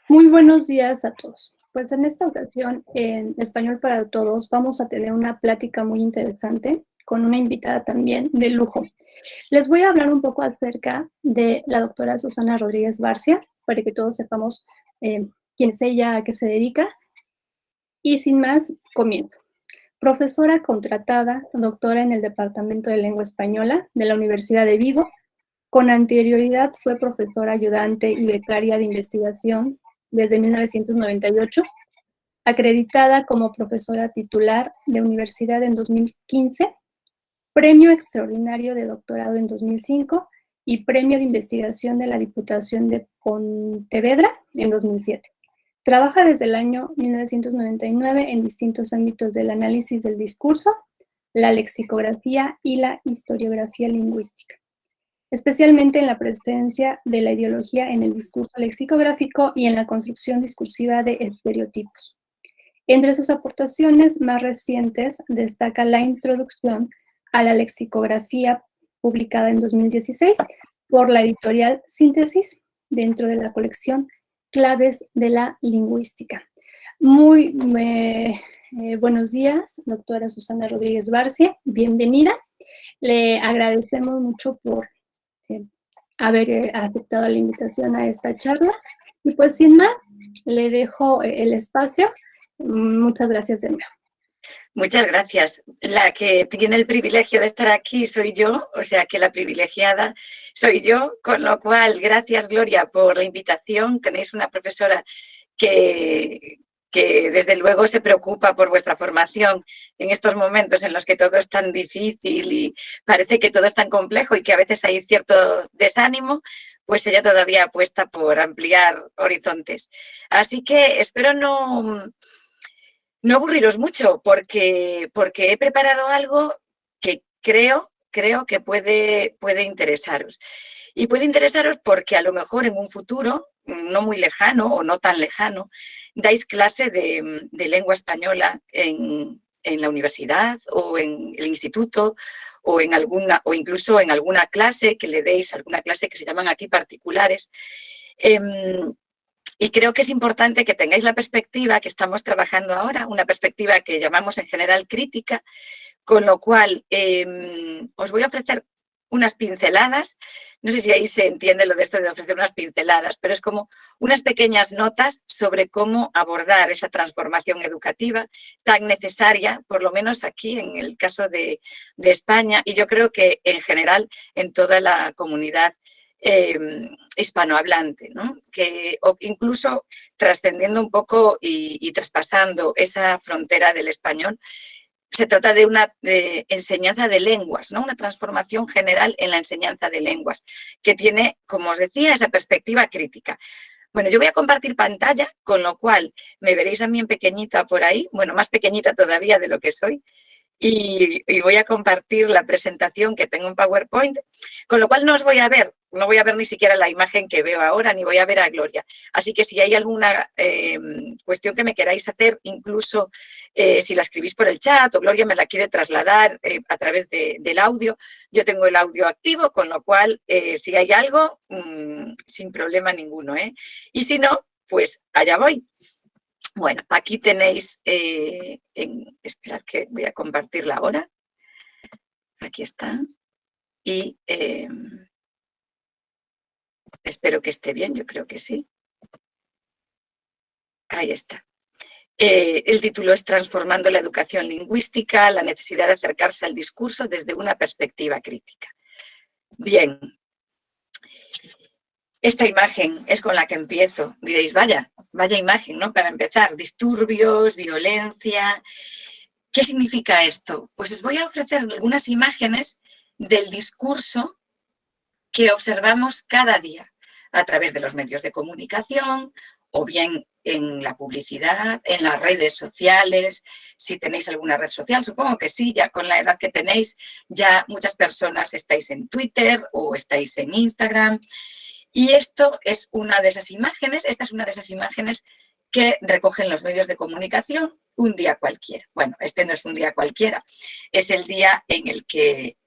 Muy buenos días a todos. Pues en esta ocasión, en Español para Todos, vamos a tener una plática muy interesante con una invitada también de lujo. Les voy a hablar un poco acerca de la doctora Susana Rodríguez Barcia, para que todos sepamos quién es ella, a qué se dedica. Y sin más, comienzo. Profesora contratada, doctora en el Departamento de Lengua Española de la Universidad de Vigo. Con anterioridad fue profesora ayudante y becaria de investigación desde 1998, acreditada como profesora titular de universidad en 2015, premio extraordinario de doctorado en 2005 y premio de investigación de la Diputación de Pontevedra en 2007. Trabaja desde el año 1999 en distintos ámbitos del análisis del discurso, la lexicografía y la historiografía lingüística, especialmente en la presencia de la ideología en el discurso lexicográfico y en la construcción discursiva de estereotipos. Entre sus aportaciones más recientes destaca la introducción a la lexicografía publicada en 2016 por la editorial Síntesis dentro de la colección Claves de la Lingüística. Muy buenos días, doctora Susana Rodríguez Barcia, bienvenida. Le agradecemos mucho por haber aceptado la invitación a esta charla. Y pues sin más, le dejo el espacio. Muchas gracias de nuevo. Muchas gracias. La que tiene el privilegio de estar aquí soy yo, o sea que la privilegiada soy yo, con lo cual, gracias Gloria por la invitación. Tenéis una profesora que desde luego se preocupa por vuestra formación en estos momentos en los que todo es tan difícil y parece que todo es tan complejo y que a veces hay cierto desánimo, pues ella todavía apuesta por ampliar horizontes. Así que espero no aburriros mucho porque he preparado algo que creo que puede interesaros. Y puede interesaros porque a lo mejor en un futuro, no muy lejano o no tan lejano, dais clase de lengua española en la universidad o en el instituto o incluso en alguna clase que le deis, alguna clase que se llaman aquí particulares. Y creo que es importante que tengáis la perspectiva que estamos trabajando ahora, una perspectiva que llamamos en general crítica, con lo cual os voy a ofrecer unas pinceladas. No sé si ahí se entiende lo de esto de ofrecer unas pinceladas, pero es como unas pequeñas notas sobre cómo abordar esa transformación educativa tan necesaria, por lo menos aquí en el caso de España, y yo creo que en general en toda la comunidad hispanohablante, ¿no? O incluso trascendiendo un poco y traspasando esa frontera del español, se trata de una enseñanza de lenguas, ¿no? Una transformación general en la enseñanza de lenguas, que tiene, como os decía, esa perspectiva crítica. Bueno, yo voy a compartir pantalla, con lo cual me veréis a mí en pequeñita por ahí, bueno, más pequeñita todavía de lo que soy, y voy a compartir la presentación que tengo en PowerPoint, con lo cual no os voy a ver, no voy a ver ni siquiera la imagen que veo ahora, ni voy a ver a Gloria. Así que si hay alguna cuestión que me queráis hacer, incluso si la escribís por el chat o Gloria me la quiere trasladar a través del audio, yo tengo el audio activo, con lo cual si hay algo, sin problema ninguno, ¿eh? Y si no, pues allá voy. Bueno, aquí tenéis, esperad que voy a compartirla ahora. Aquí está. Y espero que esté bien, yo creo que sí. Ahí está. El título es Transformando la educación lingüística, la necesidad de acercarse al discurso desde una perspectiva crítica. Bien. Esta imagen es con la que empiezo. Diréis, vaya imagen, ¿no? Para empezar, disturbios, violencia. ¿Qué significa esto? Pues os voy a ofrecer algunas imágenes del discurso que observamos cada día a través de los medios de comunicación o bien en la publicidad, en las redes sociales, si tenéis alguna red social, supongo que sí, ya con la edad que tenéis, ya muchas personas estáis en Twitter o estáis en Instagram. Y esto es una de esas imágenes, esta es una de esas imágenes que recogen los medios de comunicación un día cualquiera. Bueno, este no es un día cualquiera, es el día en el que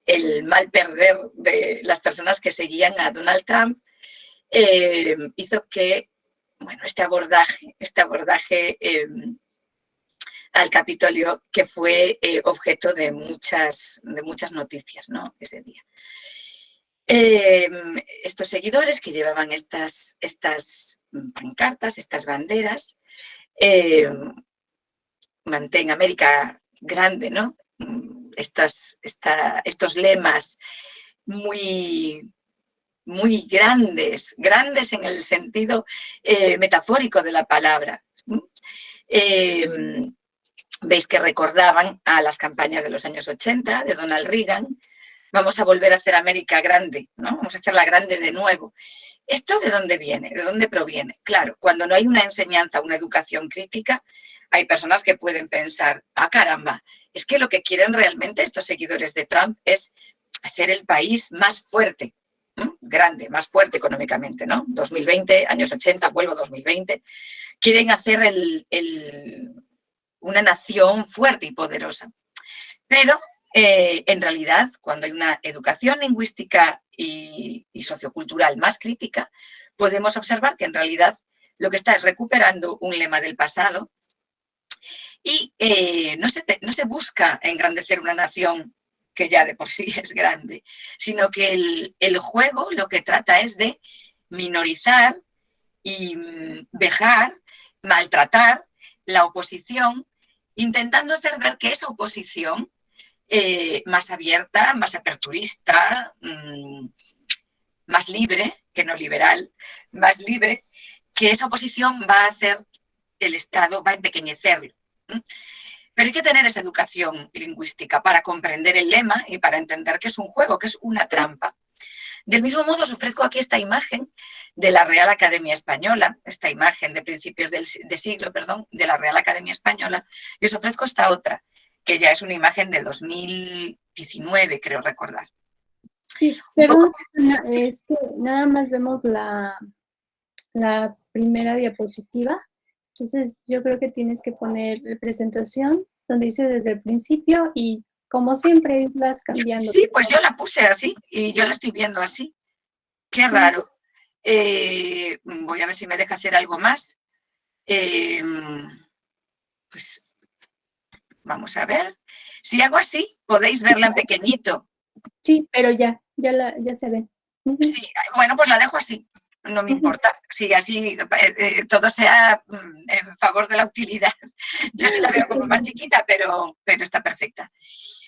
el mal perder de las personas que seguían a Donald Trump hizo que, bueno, este abordaje al Capitolio, que fue objeto de muchas noticias, ¿no?, ese día. Estos seguidores que llevaban estas pancartas, estas banderas, mantén América grande, ¿no?, estos lemas muy grandes en el sentido metafórico de la palabra. Veis que recordaban a las campañas de los años 80 de Donald Reagan. Vamos a volver a hacer América grande, ¿no? Vamos a hacerla grande de nuevo. ¿Esto de dónde viene? ¿De dónde proviene? Claro, cuando no hay una enseñanza, una educación crítica, hay personas que pueden pensar, caramba, es que lo que quieren realmente estos seguidores de Trump es hacer el país más fuerte, grande, más fuerte económicamente, ¿no? 2020, años 80, vuelvo a 2020, quieren hacer una nación fuerte y poderosa. Pero en realidad, cuando hay una educación lingüística y sociocultural más crítica, podemos observar que en realidad lo que está es recuperando un lema del pasado y no se busca engrandecer una nación que ya de por sí es grande, sino que el juego lo que trata es de minorizar y vejar, maltratar la oposición, intentando hacer ver que esa oposición más abierta, más aperturista, más libre, que no liberal, más libre, que esa oposición va a hacer el Estado, va a empequeñecerlo. Pero hay que tener esa educación lingüística para comprender el lema y para entender que es un juego, que es una trampa. Del mismo modo, os ofrezco aquí esta imagen de la Real Academia Española, esta imagen de principios de siglo, de la Real Academia Española, y os ofrezco esta otra, que ya es una imagen de 2019, creo recordar. Sí, perdón, es que nada más vemos la primera diapositiva, entonces yo creo que tienes que poner la presentación donde dice desde el principio y como siempre irlas cambiando. Sí, pues yo la puse así y yo la estoy viendo así. Qué raro. Voy a ver si me deja hacer algo más. Pues vamos a ver. Si hago así, podéis verla en pequeñito. Sí, pero ya se ve. Sí, bueno, pues la dejo así. No me importa. Si así todo sea en favor de la utilidad. Yo sí la veo como más chiquita, pero está perfecta.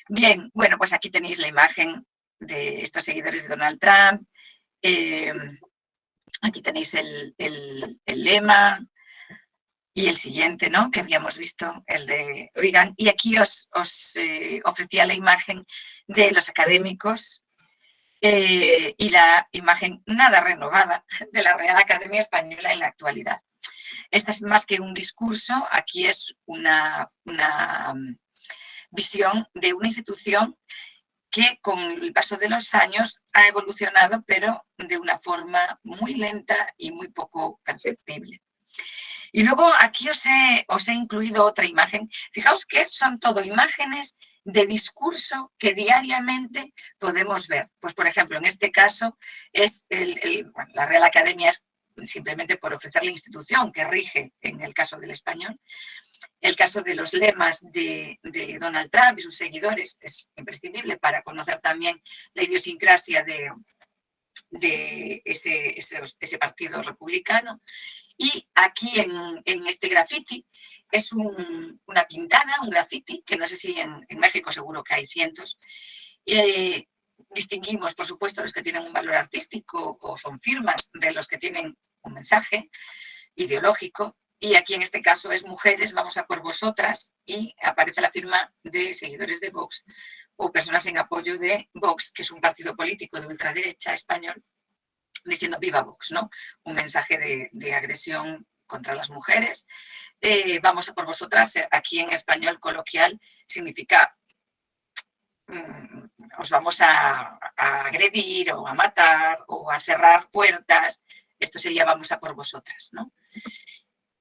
Bien, bueno, pues aquí tenéis la imagen de estos seguidores de Donald Trump. Aquí tenéis el lema y el siguiente, ¿no?, que habíamos visto, el de Reagan. Y aquí os ofrecía la imagen de los académicos y la imagen nada renovada de la Real Academia Española en la actualidad. Esta es más que un discurso, aquí es una visión de una institución que con el paso de los años ha evolucionado, pero de una forma muy lenta y muy poco perceptible. Y luego aquí os he incluido otra imagen. Fijaos que son todo imágenes de discurso que diariamente podemos ver. Pues, por ejemplo, en este caso es la Real Academia es simplemente por ofrecer la institución que rige en el caso del español. El caso de los lemas de Donald Trump y sus seguidores es imprescindible para conocer también la idiosincrasia de ese partido republicano. Y aquí en este graffiti es una pintada, un graffiti, que no sé si en México seguro que hay cientos. Distinguimos, por supuesto, los que tienen un valor artístico o son firmas de los que tienen un mensaje ideológico. Y aquí en este caso es mujeres, vamos a por vosotras, y aparece la firma de seguidores de Vox o personas en apoyo de Vox, que es un partido político de ultraderecha español, diciendo viva Vox, ¿no? Un mensaje de agresión contra las mujeres. Vamos a por vosotras, aquí en español coloquial, significa os vamos a agredir o a matar o a cerrar puertas. Esto sería Vamos a por vosotras, ¿no?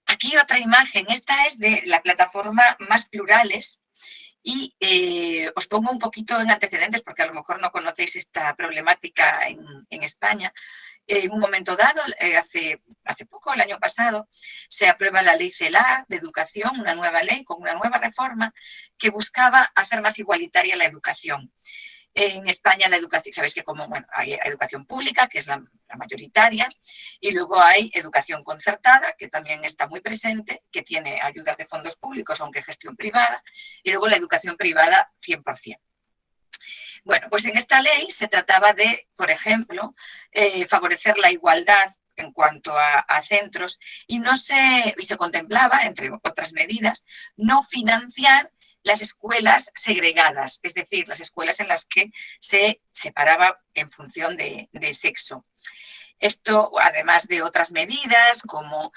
Aquí otra imagen, esta es de la plataforma Más Plurales, y os pongo un poquito en antecedentes porque a lo mejor no conocéis esta problemática en España. En un momento dado, hace poco, el año pasado, se aprueba la ley CELA de educación, una nueva ley con una nueva reforma que buscaba hacer más igualitaria la educación. En España la educación, sabéis que hay educación pública, que es la mayoritaria, y luego hay educación concertada, que también está muy presente, que tiene ayudas de fondos públicos, aunque gestión privada, y luego la educación privada 100%. Bueno, pues en esta ley se trataba de, por ejemplo, favorecer la igualdad en cuanto a centros y se contemplaba, entre otras medidas, no financiar las escuelas segregadas, es decir, las escuelas en las que se separaba en función de sexo. Esto, además de otras medidas como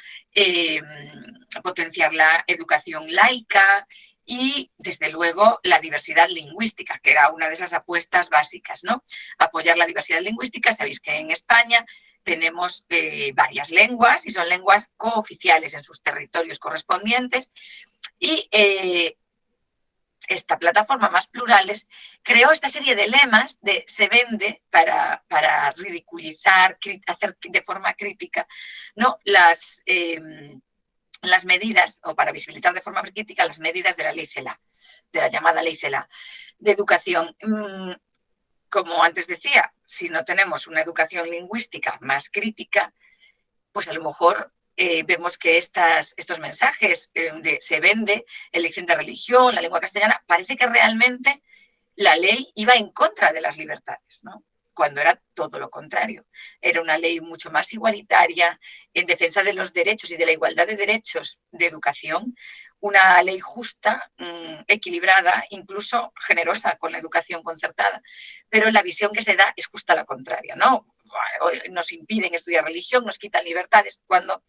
potenciar la educación laica y, desde luego, la diversidad lingüística, que era una de esas apuestas básicas, ¿no? Apoyar la diversidad lingüística. Sabéis que en España tenemos varias lenguas y son lenguas cooficiales en sus territorios correspondientes y esta plataforma Más Plurales creó esta serie de lemas de se vende para ridiculizar, hacer de forma crítica, ¿no? las medidas, o para visibilizar de forma crítica las medidas de la ley CELA, de la llamada ley CELA de educación. Como antes decía, si no tenemos una educación lingüística más crítica, pues a lo mejor vemos que estos mensajes de se vende, elección de religión, la lengua castellana, parece que realmente la ley iba en contra de las libertades, ¿no? Cuando era todo lo contrario. Era una ley mucho más igualitaria, en defensa de los derechos y de la igualdad de derechos de educación, una ley justa, equilibrada, incluso generosa con la educación concertada, pero la visión que se da es justa la contraria, ¿no? Nos impiden estudiar religión, nos quitan libertades, cuando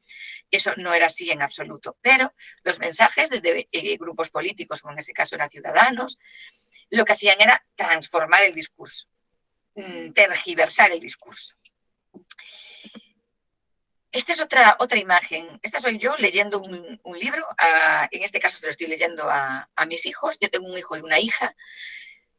eso no era así en absoluto. Pero los mensajes desde grupos políticos, como en ese caso eran Ciudadanos, lo que hacían era transformar el discurso, tergiversar el discurso. Esta es otra imagen. Esta soy yo leyendo un libro. En este caso se lo estoy leyendo a mis hijos. Yo tengo un hijo y una hija.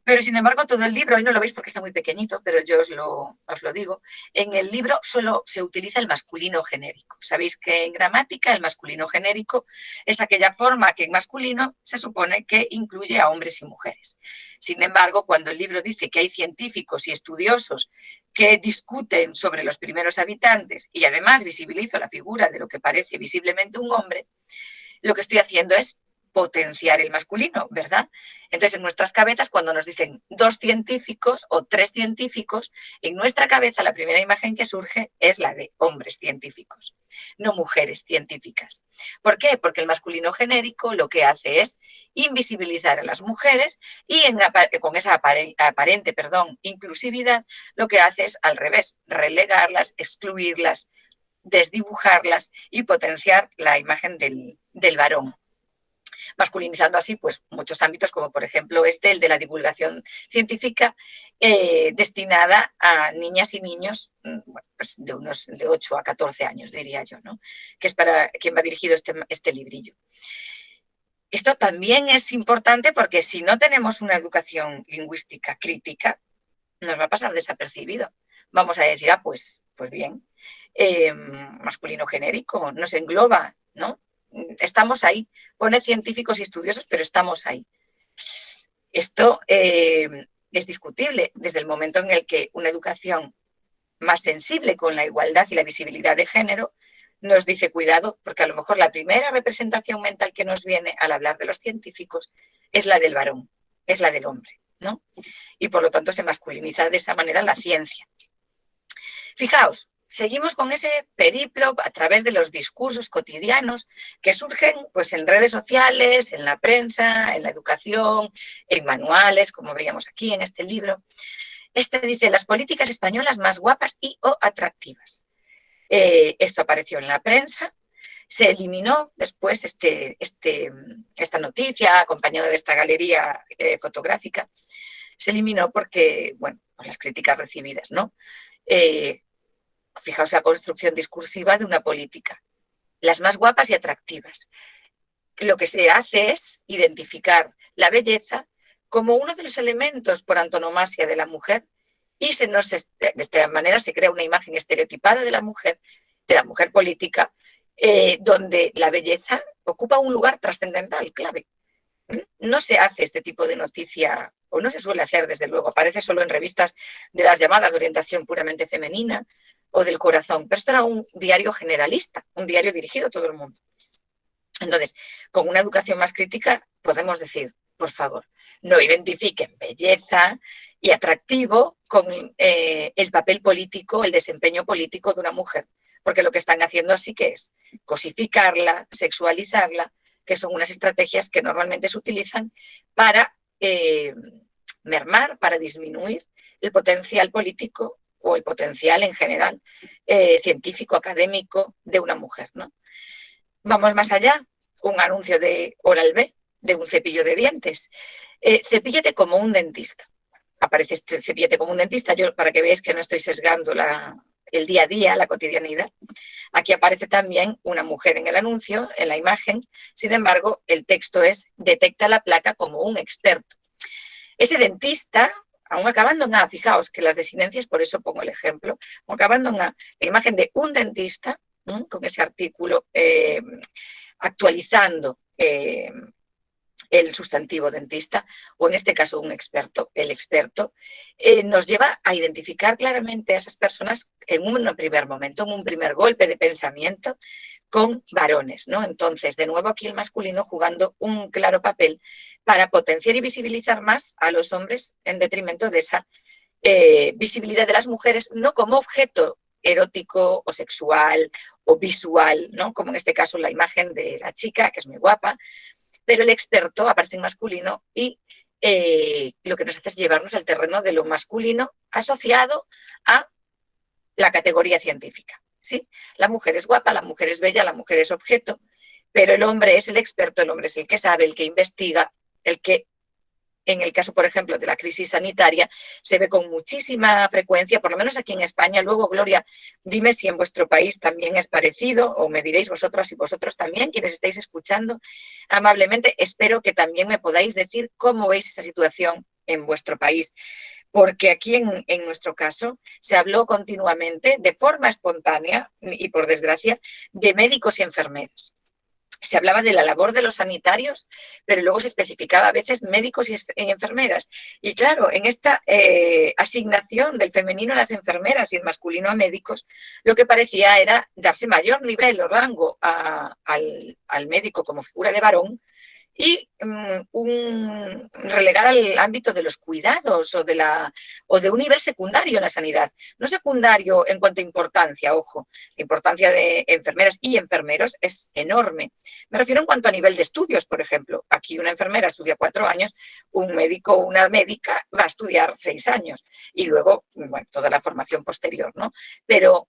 Pero, sin embargo, todo el libro, hoy no lo veis porque está muy pequeñito, pero yo os lo digo, en el libro solo se utiliza el masculino genérico. Sabéis que en gramática el masculino genérico es aquella forma que en masculino se supone que incluye a hombres y mujeres. Sin embargo, cuando el libro dice que hay científicos y estudiosos que discuten sobre los primeros habitantes y además visibilizo la figura de lo que parece visiblemente un hombre, lo que estoy haciendo es potenciar el masculino, ¿verdad? Entonces, en nuestras cabezas, cuando nos dicen 2 científicos o 3 científicos, en nuestra cabeza la primera imagen que surge es la de hombres científicos, no mujeres científicas. ¿Por qué? Porque el masculino genérico lo que hace es invisibilizar a las mujeres y con esa aparente inclusividad, lo que hace es al revés, relegarlas, excluirlas, desdibujarlas y potenciar la imagen del varón, masculinizando así pues muchos ámbitos, como por ejemplo el de la divulgación científica, destinada a niñas y niños pues de 8 a 14 años, diría yo, ¿no? Que es para quien va dirigido este librillo. Esto también es importante porque si no tenemos una educación lingüística crítica, nos va a pasar desapercibido. Vamos a decir, pues bien, masculino genérico, nos engloba, ¿no? Estamos ahí. Pone científicos y estudiosos, pero estamos ahí. Esto es discutible desde el momento en el que una educación más sensible con la igualdad y la visibilidad de género nos dice cuidado, porque a lo mejor la primera representación mental que nos viene al hablar de los científicos es la del varón, es la del hombre, ¿no? Y por lo tanto se masculiniza de esa manera la ciencia. Fijaos, seguimos con ese periplo a través de los discursos cotidianos que surgen pues, en redes sociales, en la prensa, en la educación, en manuales, como veíamos aquí en este libro. Dice, las políticas españolas más guapas y o atractivas. Esto apareció en la prensa, se eliminó después esta noticia acompañada de esta galería fotográfica, se eliminó porque, bueno, por las críticas recibidas, ¿no? fijaos la construcción discursiva de una política, las más guapas y atractivas. Lo que se hace es identificar la belleza como uno de los elementos por antonomasia de la mujer y de esta manera se crea una imagen estereotipada de la mujer política, donde la belleza ocupa un lugar trascendental, clave. No se hace este tipo de noticia, o no se suele hacer, desde luego, aparece solo en revistas de las llamadas de orientación puramente femenina o del corazón, pero esto era un diario generalista, un diario dirigido a todo el mundo. Entonces, con una educación más crítica podemos decir, por favor, no identifiquen belleza y atractivo con el papel político, el desempeño político de una mujer, porque lo que están haciendo así que es cosificarla, sexualizarla, que son unas estrategias que normalmente se utilizan para mermar, para disminuir el potencial político o el potencial en general científico, académico de una mujer, ¿no? Vamos más allá, un anuncio de Oral-B, de un cepillo de dientes. Cepíllate como un dentista. Aparece este cepíllate como un dentista, yo para que veáis que no estoy sesgando el día a día, la cotidianidad. Aquí aparece también una mujer en el anuncio, en la imagen, sin embargo, el texto es detecta la placa como un experto. Ese dentista, aún acabando en A, fijaos que las desinencias, por eso pongo el ejemplo, aún acabando en A, la imagen de un dentista, con ese artículo actualizando el sustantivo dentista, o en este caso un experto, el experto, nos lleva a identificar claramente a esas personas en un primer momento, en un primer golpe de pensamiento, con varones, ¿no? Entonces, de nuevo aquí el masculino jugando un claro papel para potenciar y visibilizar más a los hombres en detrimento de esa visibilidad de las mujeres, no como objeto erótico o sexual o visual, ¿no? Como en este caso la imagen de la chica, que es muy guapa, pero el experto aparece en masculino y lo que nos hace es llevarnos al terreno de lo masculino asociado a la categoría científica. ¿Sí? La mujer es guapa, la mujer es bella, la mujer es objeto, pero el hombre es el experto, el hombre es el que sabe, el que investiga, el que en el caso, por ejemplo, de la crisis sanitaria, se ve con muchísima frecuencia, por lo menos aquí en España. Luego, Gloria, dime si en vuestro país también es parecido, o me diréis vosotras y vosotros también, quienes estáis escuchando amablemente. Espero que también me podáis decir cómo veis esa situación en vuestro país, porque aquí en nuestro caso se habló continuamente, de forma espontánea y por desgracia, de médicos y enfermeros. Se hablaba de la labor de los sanitarios, pero luego se especificaba a veces médicos y enfermeras. Y claro, en esta asignación del femenino a las enfermeras y el masculino a médicos, lo que parecía era darse mayor nivel o rango al médico como figura de varón y relegar al ámbito de los cuidados o de un nivel secundario en la sanidad. No secundario en cuanto a importancia, ojo, la importancia de enfermeras y enfermeros es enorme. Me refiero en cuanto a nivel de estudios, por ejemplo. Aquí una enfermera estudia 4 años, un médico o una médica va a estudiar 6 años y luego, bueno, toda la formación posterior, ¿no? Pero,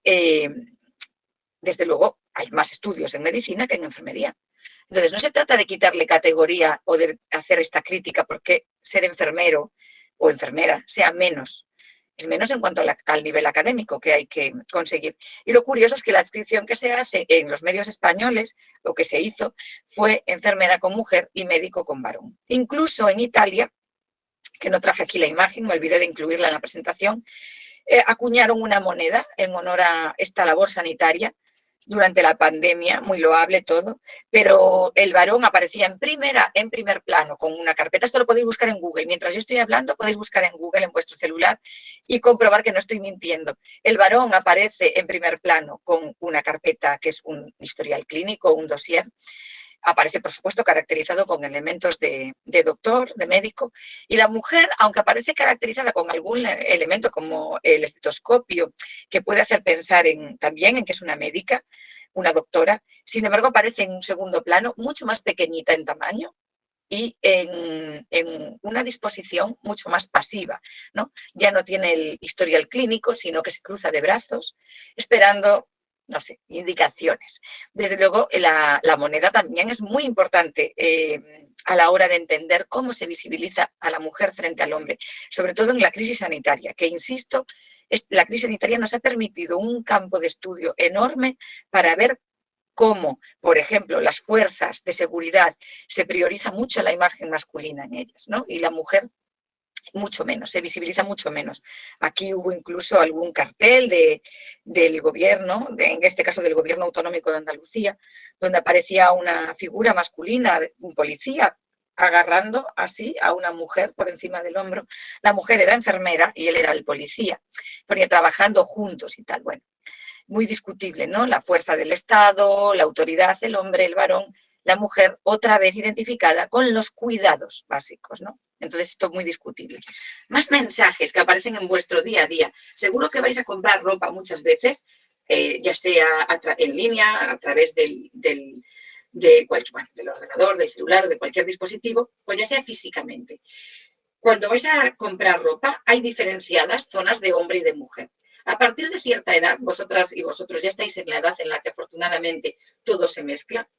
desde luego, hay más estudios en medicina que en enfermería. Entonces, no se trata de quitarle categoría o de hacer esta crítica porque ser enfermero o enfermera sea menos. Es menos en cuanto al nivel académico que hay que conseguir. Y lo curioso es que la adscripción que se hace en los medios españoles, lo que se hizo, fue enfermera con mujer y médico con varón. Incluso en Italia, que no traje aquí la imagen, me olvidé de incluirla en la presentación, acuñaron una moneda en honor a esta labor sanitaria durante la pandemia, muy loable todo, pero el varón aparecía en primer plano con una carpeta. Esto lo podéis buscar en Google. Mientras yo estoy hablando, podéis buscar en Google, en vuestro celular, y comprobar que no estoy mintiendo. El varón aparece en primer plano con una carpeta que es un historial clínico, un dossier. Aparece, por supuesto, caracterizado con elementos de doctor, de médico, y la mujer, aunque aparece caracterizada con algún elemento como el estetoscopio, que puede hacer pensar también en que es una médica, una doctora, sin embargo aparece en un segundo plano, mucho más pequeñita en tamaño y en una disposición mucho más pasiva, ¿no? Ya no tiene el historial clínico, sino que se cruza de brazos, esperando, no sé, indicaciones. Desde luego, la moneda también es muy importante a la hora de entender cómo se visibiliza a la mujer frente al hombre, sobre todo en la crisis sanitaria, que, insisto, la crisis sanitaria nos ha permitido un campo de estudio enorme para ver cómo, por ejemplo, las fuerzas de seguridad se prioriza mucho la imagen masculina en ellas, ¿no? Y la mujer mucho menos, se visibiliza mucho menos. Aquí hubo incluso algún cartel del gobierno, en este caso del gobierno autonómico de Andalucía, donde aparecía una figura masculina, un policía, agarrando así a una mujer por encima del hombro. La mujer era enfermera y él era el policía, ponía trabajando juntos y tal. Bueno, muy discutible, ¿no? La fuerza del Estado, la autoridad, el hombre, el varón, la mujer, otra vez identificada con los cuidados básicos, ¿no? Entonces, esto es muy discutible. Más mensajes que aparecen en vuestro día a día. Seguro que vais a comprar ropa muchas veces, ya sea en línea, a través del ordenador, del celular o de cualquier dispositivo, o ya sea físicamente. Cuando vais a comprar ropa, hay diferenciadas zonas de hombre y de mujer. A partir de cierta edad, vosotras y vosotros ya estáis en la edad en la que afortunadamente todo se mezcla.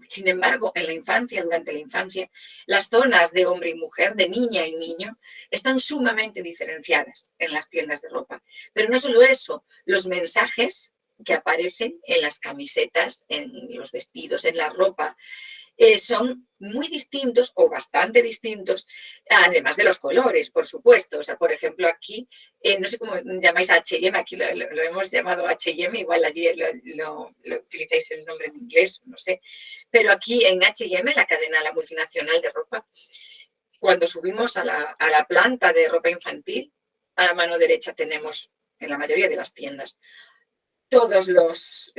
Sin embargo, en la infancia, durante la infancia, las zonas de hombre y mujer, de niña y niño, están sumamente diferenciadas en las tiendas de ropa. Pero no solo eso, los mensajes que aparecen en las camisetas, en los vestidos, en la ropa, son muy distintos o bastante distintos, además de los colores, por supuesto. O sea, por ejemplo, aquí, no sé cómo llamáis H&M, aquí lo hemos llamado H&M, igual allí lo utilizáis el nombre en inglés, no sé. Pero aquí en H&M, la cadena, la multinacional de ropa, cuando subimos a la planta de ropa infantil, a la mano derecha tenemos, en la mayoría de las tiendas, todas las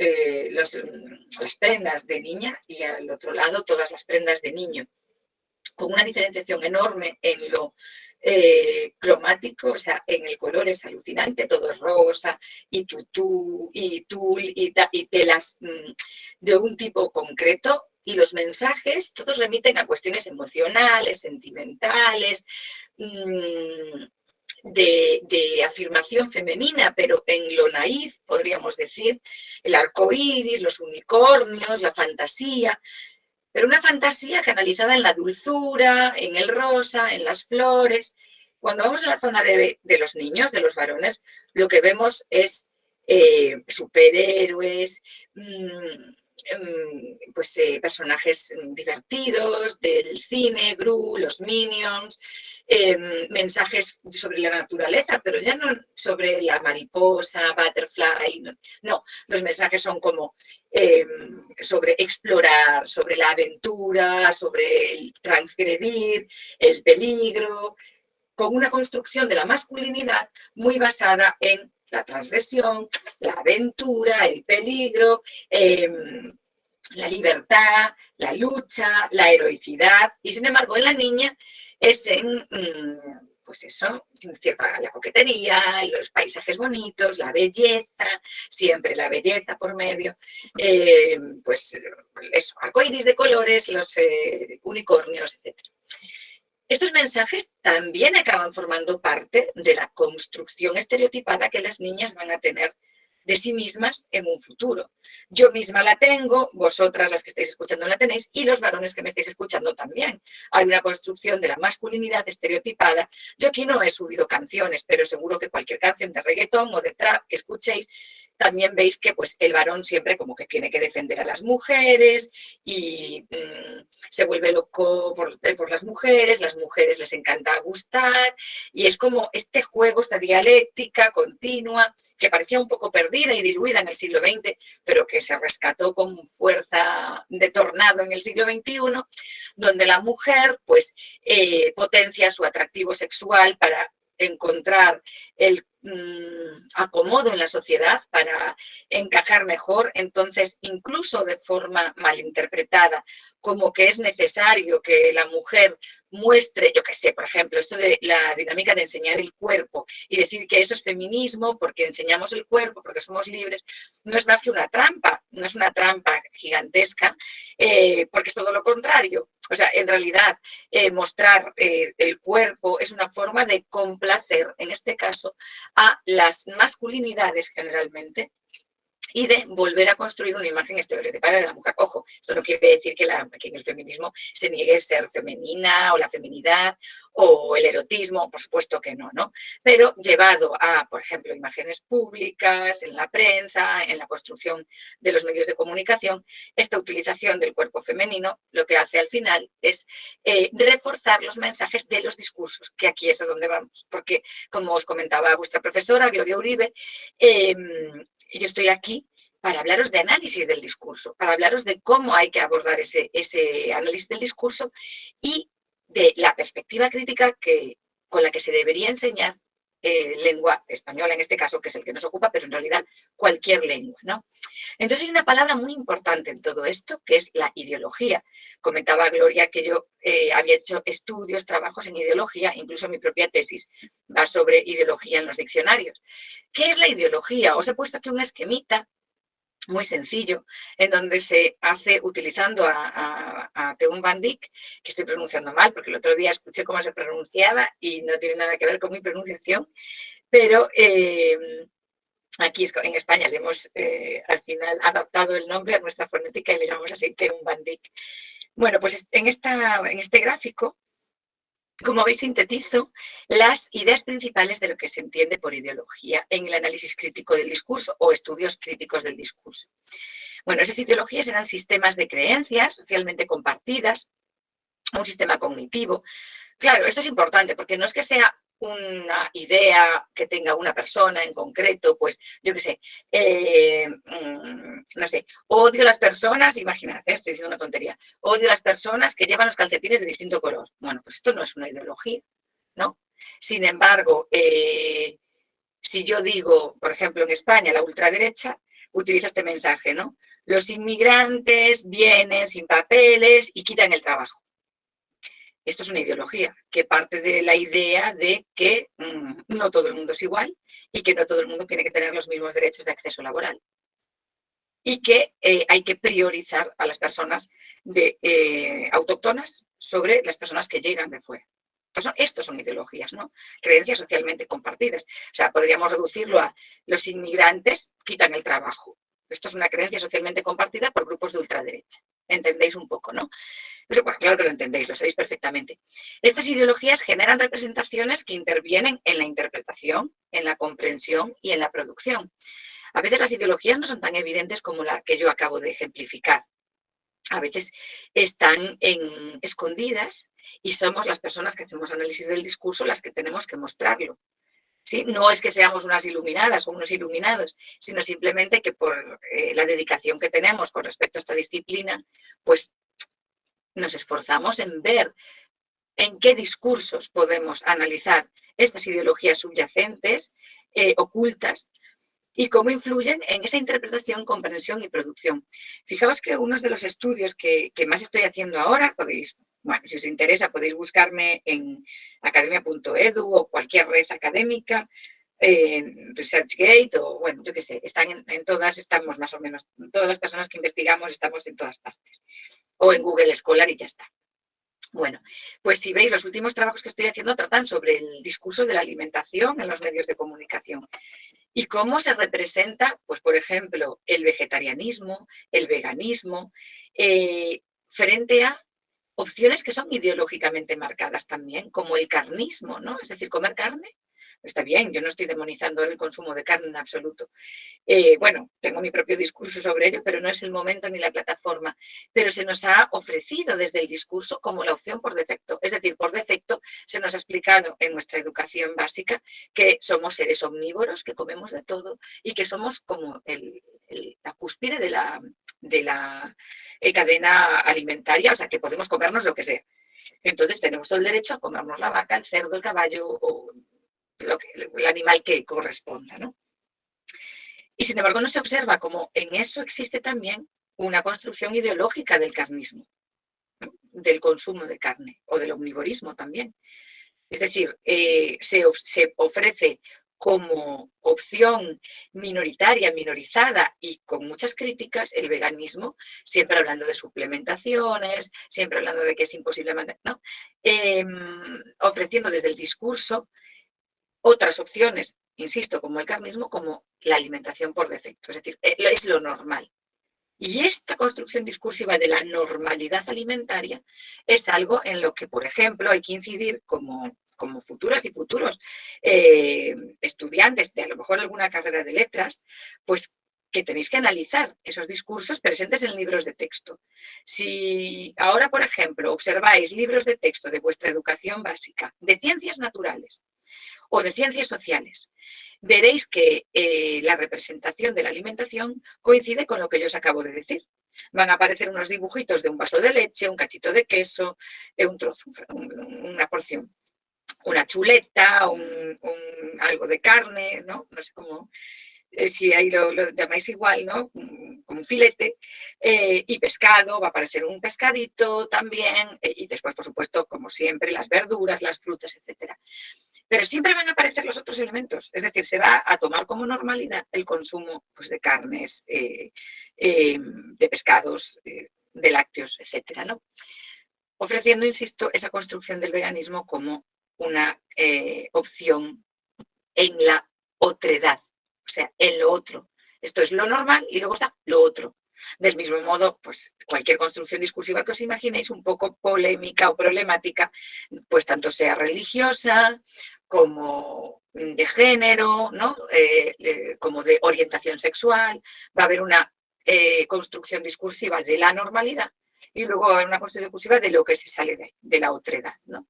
prendas de niña y al otro lado todas las prendas de niño, con una diferenciación enorme en lo cromático, o sea, en el color es alucinante, todo es rosa y tutú y tul y telas de un tipo concreto. Y los mensajes todos remiten a cuestiones emocionales, sentimentales, de afirmación femenina, pero en lo naif, podríamos decir, el arco iris, los unicornios, la fantasía, pero una fantasía canalizada en la dulzura, en el rosa, en las flores. Cuando vamos a la zona de los niños, de los varones, lo que vemos es superhéroes, pues personajes divertidos del cine, Gru, los Minions, mensajes sobre la naturaleza, pero ya no sobre la mariposa, butterfly, no, los mensajes son como sobre explorar, sobre la aventura, sobre el transgredir, el peligro, con una construcción de la masculinidad muy basada en la transgresión, la aventura, el peligro, la libertad, la lucha, la heroicidad, y sin embargo en la niña es en, pues eso, cierta la coquetería, los paisajes bonitos, la belleza, siempre la belleza por medio, pues eso, arcoíris de colores, los unicornios, etc. Estos mensajes también acaban formando parte de la construcción estereotipada que las niñas van a tener de sí mismas en un futuro. Yo misma la tengo, vosotras las que estáis escuchando la tenéis y los varones que me estáis escuchando también. Hay una construcción de la masculinidad estereotipada. Yo aquí no he subido canciones, pero seguro que cualquier canción de reggaetón o de trap que escuchéis, también veis que pues, el varón siempre como que tiene que defender a las mujeres y se vuelve loco por las mujeres les encanta gustar y es como este juego, esta dialéctica continua que parecía un poco perdida y diluida en el siglo XX, pero que se rescató con fuerza de tornado en el siglo XXI, donde la mujer pues potencia su atractivo sexual para encontrar el acomodo en la sociedad, para encajar mejor, entonces incluso de forma malinterpretada, como que es necesario que la mujer muestre, yo qué sé, por ejemplo, esto de la dinámica de enseñar el cuerpo y decir que eso es feminismo porque enseñamos el cuerpo, porque somos libres, no es más que una trampa, no es una trampa gigantesca, porque es todo lo contrario. O sea, en realidad, mostrar el cuerpo es una forma de complacer, en este caso, a las masculinidades generalmente y de volver a construir una imagen estereotipada de la mujer. Ojo, esto no quiere decir que en el feminismo se niegue ser femenina o la feminidad o el erotismo, por supuesto que no, ¿no? Pero llevado a, por ejemplo, imágenes públicas, en la prensa, en la construcción de los medios de comunicación, esta utilización del cuerpo femenino lo que hace al final es reforzar los mensajes de los discursos, que aquí es a donde vamos, porque como os comentaba vuestra profesora, Gloria Uribe, yo estoy aquí para hablaros de análisis del discurso, para hablaros de cómo hay que abordar ese análisis del discurso y de la perspectiva crítica con la que se debería enseñar lengua española, en este caso, que es el que nos ocupa, pero en realidad cualquier lengua, ¿no? Entonces hay una palabra muy importante en todo esto, que es la ideología. Comentaba Gloria que yo había hecho estudios, trabajos en ideología, incluso mi propia tesis va sobre ideología en los diccionarios. ¿Qué es la ideología? Os he puesto aquí un esquemita muy sencillo, en donde se hace utilizando a Teun Van Dijk, que estoy pronunciando mal, porque el otro día escuché cómo se pronunciaba y no tiene nada que ver con mi pronunciación, pero aquí en España le hemos al final adaptado el nombre a nuestra fonética y le llamamos así Teun Van Dijk. Bueno, pues en este gráfico, como veis, sintetizo las ideas principales de lo que se entiende por ideología en el análisis crítico del discurso o estudios críticos del discurso. Bueno, esas ideologías eran sistemas de creencias socialmente compartidas, un sistema cognitivo. Claro, esto es importante porque no es que sea una idea que tenga una persona en concreto, pues yo qué sé, no sé, odio a las personas, imaginad, estoy diciendo una tontería, odio a las personas que llevan los calcetines de distinto color. Bueno, pues esto no es una ideología, ¿no? Sin embargo, si yo digo, por ejemplo, en España, la ultraderecha utiliza este mensaje, ¿no? Los inmigrantes vienen sin papeles y quitan el trabajo. Esto es una ideología que parte de la idea de que no todo el mundo es igual y que no todo el mundo tiene que tener los mismos derechos de acceso laboral. Y que hay que priorizar a las personas autóctonas sobre las personas que llegan de fuera. Estos son ideologías, ¿no? Creencias socialmente compartidas. O sea, podríamos reducirlo a los inmigrantes quitan el trabajo. Esto es una creencia socialmente compartida por grupos de ultraderecha. ¿Entendéis un poco, no? Pero, bueno, claro que lo entendéis, lo sabéis perfectamente. Estas ideologías generan representaciones que intervienen en la interpretación, en la comprensión y en la producción. A veces las ideologías no son tan evidentes como la que yo acabo de ejemplificar. A veces están escondidas y somos las personas que hacemos análisis del discurso las que tenemos que mostrarlo. ¿Sí? No es que seamos unas iluminadas o unos iluminados, sino simplemente que por la dedicación que tenemos con respecto a esta disciplina, pues nos esforzamos en ver en qué discursos podemos analizar estas ideologías subyacentes, ocultas, y cómo influyen en esa interpretación, comprensión y producción. Fijaos que uno de los estudios que más estoy haciendo ahora, podéis, bueno, si os interesa, podéis buscarme en academia.edu o cualquier red académica, en ResearchGate o, bueno, yo qué sé, están en todas, estamos más o menos, todas las personas que investigamos estamos en todas partes. O en Google Scholar y ya está. Bueno, pues si veis, los últimos trabajos que estoy haciendo tratan sobre el discurso de la alimentación en los medios de comunicación. ¿Y cómo se representa, pues por ejemplo, el vegetarianismo, el veganismo, frente a opciones que son ideológicamente marcadas también, como el carnismo, ¿no? Es decir, comer carne. Está bien, yo no estoy demonizando el consumo de carne en absoluto. Bueno, tengo mi propio discurso sobre ello, pero no es el momento ni la plataforma. Pero se nos ha ofrecido desde el discurso como la opción por defecto. Es decir, por defecto se nos ha explicado en nuestra educación básica que somos seres omnívoros, que comemos de todo y que somos como la cúspide de la cadena alimentaria, o sea, que podemos comernos lo que sea. Entonces tenemos todo el derecho a comernos la vaca, el cerdo, el caballo o el animal que corresponda, ¿no? Y sin embargo no se observa como en eso existe también una construcción ideológica del carnismo, ¿no? Del consumo de carne o del omnivorismo también. Es decir, se ofrece como opción minoritaria, minorizada y con muchas críticas el veganismo, siempre hablando de suplementaciones, siempre hablando de que es imposible mantener, ¿no? Ofreciendo desde el discurso otras opciones insisto, como el carnismo, como la alimentación por defecto, es decir, es lo normal. Y esta construcción discursiva de la normalidad alimentaria es algo en lo que, por ejemplo, hay que incidir como futuras y futuros estudiantes de a lo mejor alguna carrera de letras, pues que tenéis que analizar esos discursos presentes en libros de texto. Si ahora, por ejemplo, observáis libros de texto de vuestra educación básica, de ciencias naturales o de ciencias sociales, veréis que la representación de la alimentación coincide con lo que yo os acabo de decir. Van a aparecer unos dibujitos de un vaso de leche, un cachito de queso, un trozo, una porción, una chuleta, algo de carne, ¿no? No sé cómo, si ahí lo llamáis igual, ¿no? Como un filete, y pescado, va a aparecer un pescadito también, y después, por supuesto, como siempre, las verduras, las frutas, etcétera. Pero siempre van a aparecer los otros elementos, es decir, se va a tomar como normalidad el consumo pues, de carnes, de pescados, de lácteos, etcétera, ¿no? Ofreciendo, insisto, esa construcción del veganismo como una opción en la otredad, o sea, en lo otro. Esto es lo normal y luego está lo otro. Del mismo modo, pues cualquier construcción discursiva que os imaginéis un poco polémica o problemática, pues tanto sea religiosa como de género, ¿no? Como de orientación sexual, va a haber una construcción discursiva de la normalidad y luego va a haber una construcción discursiva de lo que se sale de la otredad, ¿no?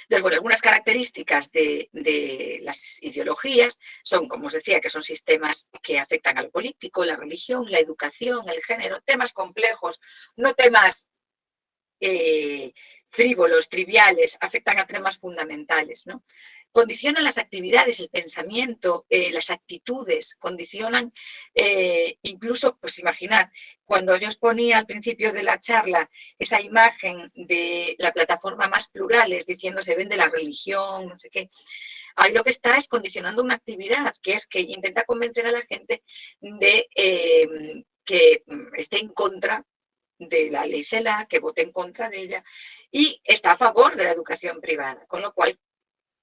Entonces, bueno, algunas características de las ideologías son, como os decía, que son sistemas que afectan a lo político, la religión, la educación, el género, temas complejos, no temas frívolos, triviales, afectan a temas fundamentales, ¿no? Condicionan las actividades, el pensamiento, las actitudes, condicionan incluso, pues imaginad, cuando yo os ponía al principio de la charla esa imagen de la plataforma Más Plurales diciendo se vende la religión, no sé qué, ahí lo que está es condicionando una actividad, que es que intenta convencer a la gente de que esté en contra de la ley CELA, que vote en contra de ella y está a favor de la educación privada, con lo cual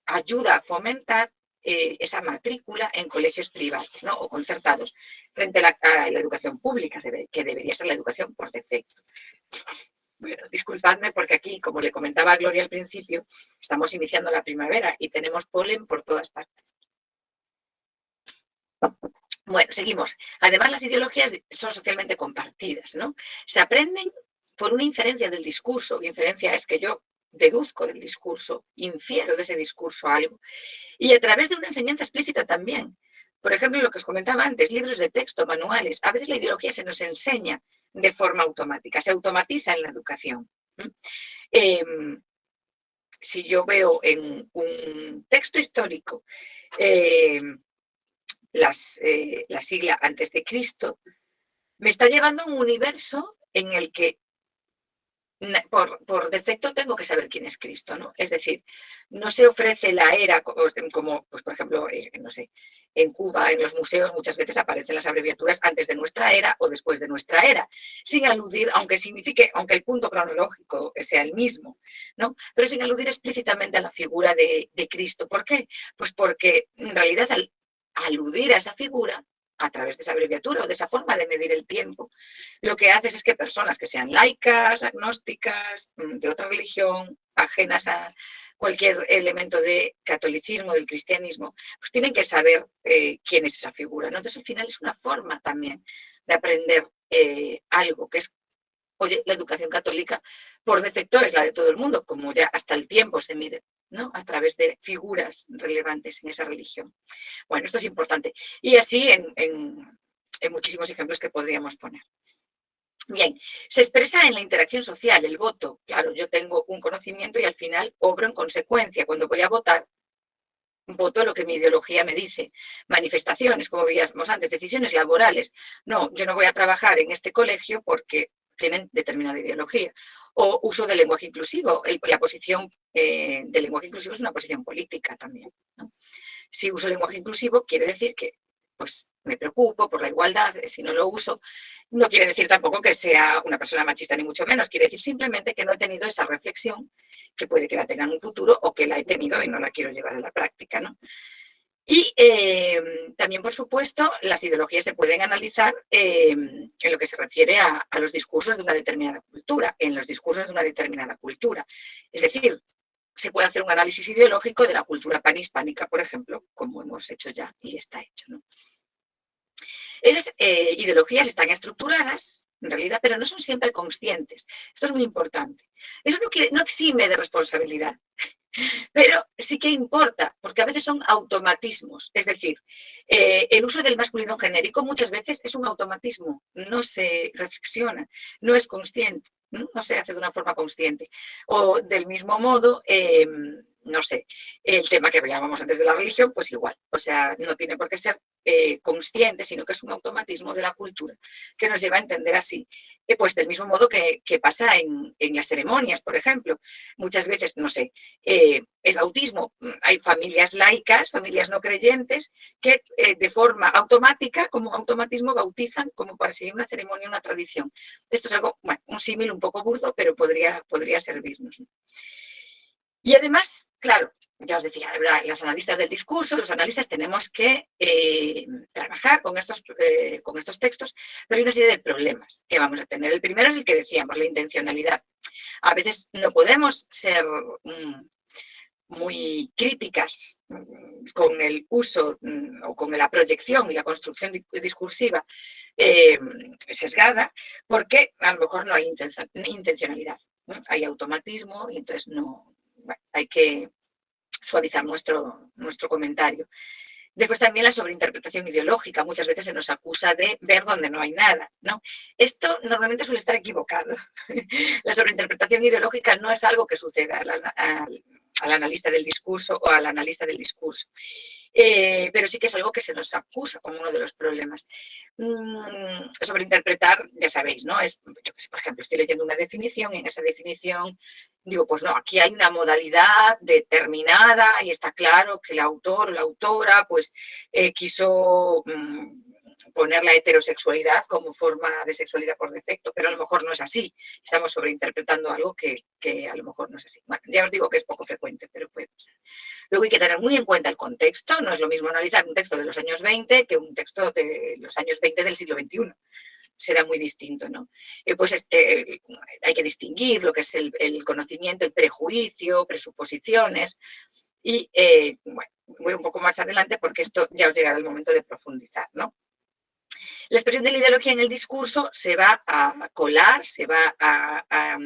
ayuda a fomentar esa matrícula en colegios privados, ¿no? O concertados frente a la educación pública, que debería ser la educación por defecto. Bueno, disculpadme porque aquí, como le comentaba a Gloria al principio, estamos iniciando la primavera y tenemos polen por todas partes. Bueno, seguimos. Además, las ideologías son socialmente compartidas, ¿no? Se aprenden por una inferencia del discurso. Inferencia es que yo deduzco del discurso, infiero de ese discurso algo. Y a través de una enseñanza explícita también. Por ejemplo, lo que os comentaba antes, libros de texto, manuales. A veces la ideología se nos enseña de forma automática, se automatiza en la educación. Si yo veo en un texto histórico la sigla antes de Cristo, me está llevando a un universo en el que por defecto tengo que saber quién es Cristo, ¿no? Es decir, no se ofrece la era como, pues por ejemplo, no sé, en Cuba, en los museos muchas veces aparecen las abreviaturas antes de nuestra era o después de nuestra era, sin aludir, aunque el punto cronológico sea el mismo, ¿no? Pero sin aludir explícitamente a la figura de Cristo. ¿Por qué? Pues porque en realidad al aludir a esa figura, a través de esa abreviatura o de esa forma de medir el tiempo, lo que haces es que personas que sean laicas, agnósticas, de otra religión, ajenas a cualquier elemento de catolicismo, del cristianismo, pues tienen que saber quién es esa figura, ¿no? Entonces, al final es una forma también de aprender algo que es, oye, la educación católica por defecto es la de todo el mundo, como ya hasta el tiempo se mide, ¿no? A través de figuras relevantes en esa religión. Bueno, esto es importante. Y así en muchísimos ejemplos que podríamos poner. Bien, se expresa en la interacción social, el voto. Claro, yo tengo un conocimiento y al final obro en consecuencia. Cuando voy a votar, voto lo que mi ideología me dice. Manifestaciones, como veíamos antes, decisiones laborales. No, yo no voy a trabajar en este colegio porque tienen determinada ideología. O uso del lenguaje inclusivo. La posición del lenguaje inclusivo es una posición política también, ¿no? Si uso lenguaje inclusivo, quiere decir que pues me preocupo por la igualdad. Si no lo uso, no quiere decir tampoco que sea una persona machista, ni mucho menos. Quiere decir simplemente que no he tenido esa reflexión, que puede que la tenga en un futuro o que la he tenido y no la quiero llevar a la práctica, ¿no? Y también, por supuesto, las ideologías se pueden analizar en lo que se refiere a los discursos de una determinada cultura, en los discursos de una determinada cultura. Es decir, se puede hacer un análisis ideológico de la cultura panhispánica, por ejemplo, como hemos hecho ya y está hecho, ¿no? Esas ideologías están estructuradas, en realidad, pero no son siempre conscientes. Esto es muy importante. Eso no exime de responsabilidad, pero sí que importa, porque a veces son automatismos. Es decir, el uso del masculino genérico muchas veces es un automatismo, no se reflexiona, no es consciente, no se hace de una forma consciente. O del mismo modo, no sé, el tema que veíamos antes de la religión, pues igual. O sea, no tiene por qué ser consciente, sino que es un automatismo de la cultura que nos lleva a entender así. Pues del mismo modo que pasa en las ceremonias, por ejemplo. Muchas veces, no sé, el bautismo, hay familias laicas, familias no creyentes, que de forma automática, como automatismo, bautizan como para seguir una ceremonia, una tradición. Esto es algo, bueno, un símil un poco burdo, pero podría servirnos, ¿no? Y además, claro, ya os decía, los analistas del discurso, los analistas tenemos que trabajar con estos textos, pero hay una serie de problemas que vamos a tener. El primero es el que decíamos, la intencionalidad. A veces no podemos ser muy críticas con el uso o con la proyección y la construcción discursiva sesgada, porque a lo mejor no hay intencionalidad, ¿no? Hay automatismo y entonces no, bueno, hay que suavizar nuestro comentario. Después también la sobreinterpretación ideológica. Muchas veces se nos acusa de ver donde no hay nada, ¿no? Esto normalmente suele estar equivocado. La sobreinterpretación ideológica no es algo que suceda al analista del discurso o al analista del discurso. Pero sí que es algo que se nos acusa como uno de los problemas. Sobreinterpretar, ya sabéis, ¿no? Es, yo que sé, por ejemplo, estoy leyendo una definición y en esa definición digo, pues no, aquí hay una modalidad determinada y está claro que el autor o la autora pues quiso poner la heterosexualidad como forma de sexualidad por defecto, pero a lo mejor no es así. Estamos sobreinterpretando algo que a lo mejor no es así. Bueno, ya os digo que es poco frecuente, pero puede pasar. Luego hay que tener muy en cuenta el contexto. No es lo mismo analizar un texto de los años 20 que un texto de los años 20 del siglo XXI. Será muy distinto, ¿no? Pues hay que distinguir lo que es el conocimiento, el prejuicio, presuposiciones y, bueno, voy un poco más adelante porque esto ya os llegará el momento de profundizar, ¿no? La expresión de la ideología en el discurso se va a colar, se va a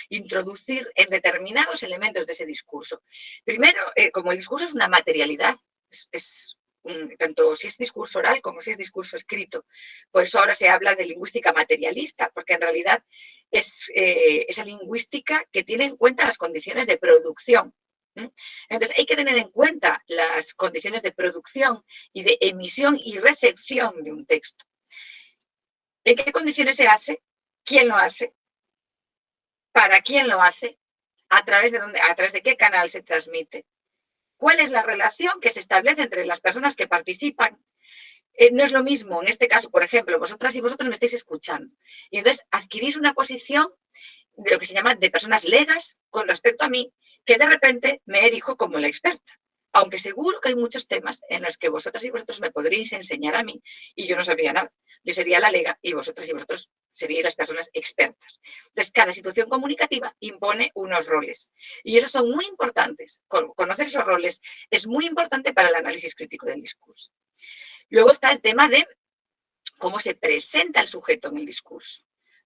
introducir en determinados elementos de ese discurso. Primero, como el discurso es una materialidad, tanto si es discurso oral como si es discurso escrito. Por eso ahora se habla de lingüística materialista, porque en realidad es esa lingüística que tiene en cuenta las condiciones de producción. Entonces hay que tener en cuenta las condiciones de producción y de emisión y recepción de un texto. ¿En qué condiciones se hace? ¿Quién lo hace? ¿Para quién lo hace? ¿A través de qué canal se transmite? ¿Cuál es la relación que se establece entre las personas que participan? No es lo mismo, en este caso, por ejemplo, vosotras y vosotros me estáis escuchando. Y entonces adquirís una posición de lo que se llama de personas legas con respecto a mí, que de repente me erijo como la experta. Aunque seguro que hay muchos temas en los que vosotras y vosotros me podríais enseñar a mí y yo no sabría nada. Yo sería la lega y vosotras y vosotros seríais las personas expertas. Entonces, cada situación comunicativa impone unos roles y esos son muy importantes. Conocer esos roles es muy importante para el análisis crítico del discurso. Luego está el tema de cómo se presenta el sujeto en el discurso.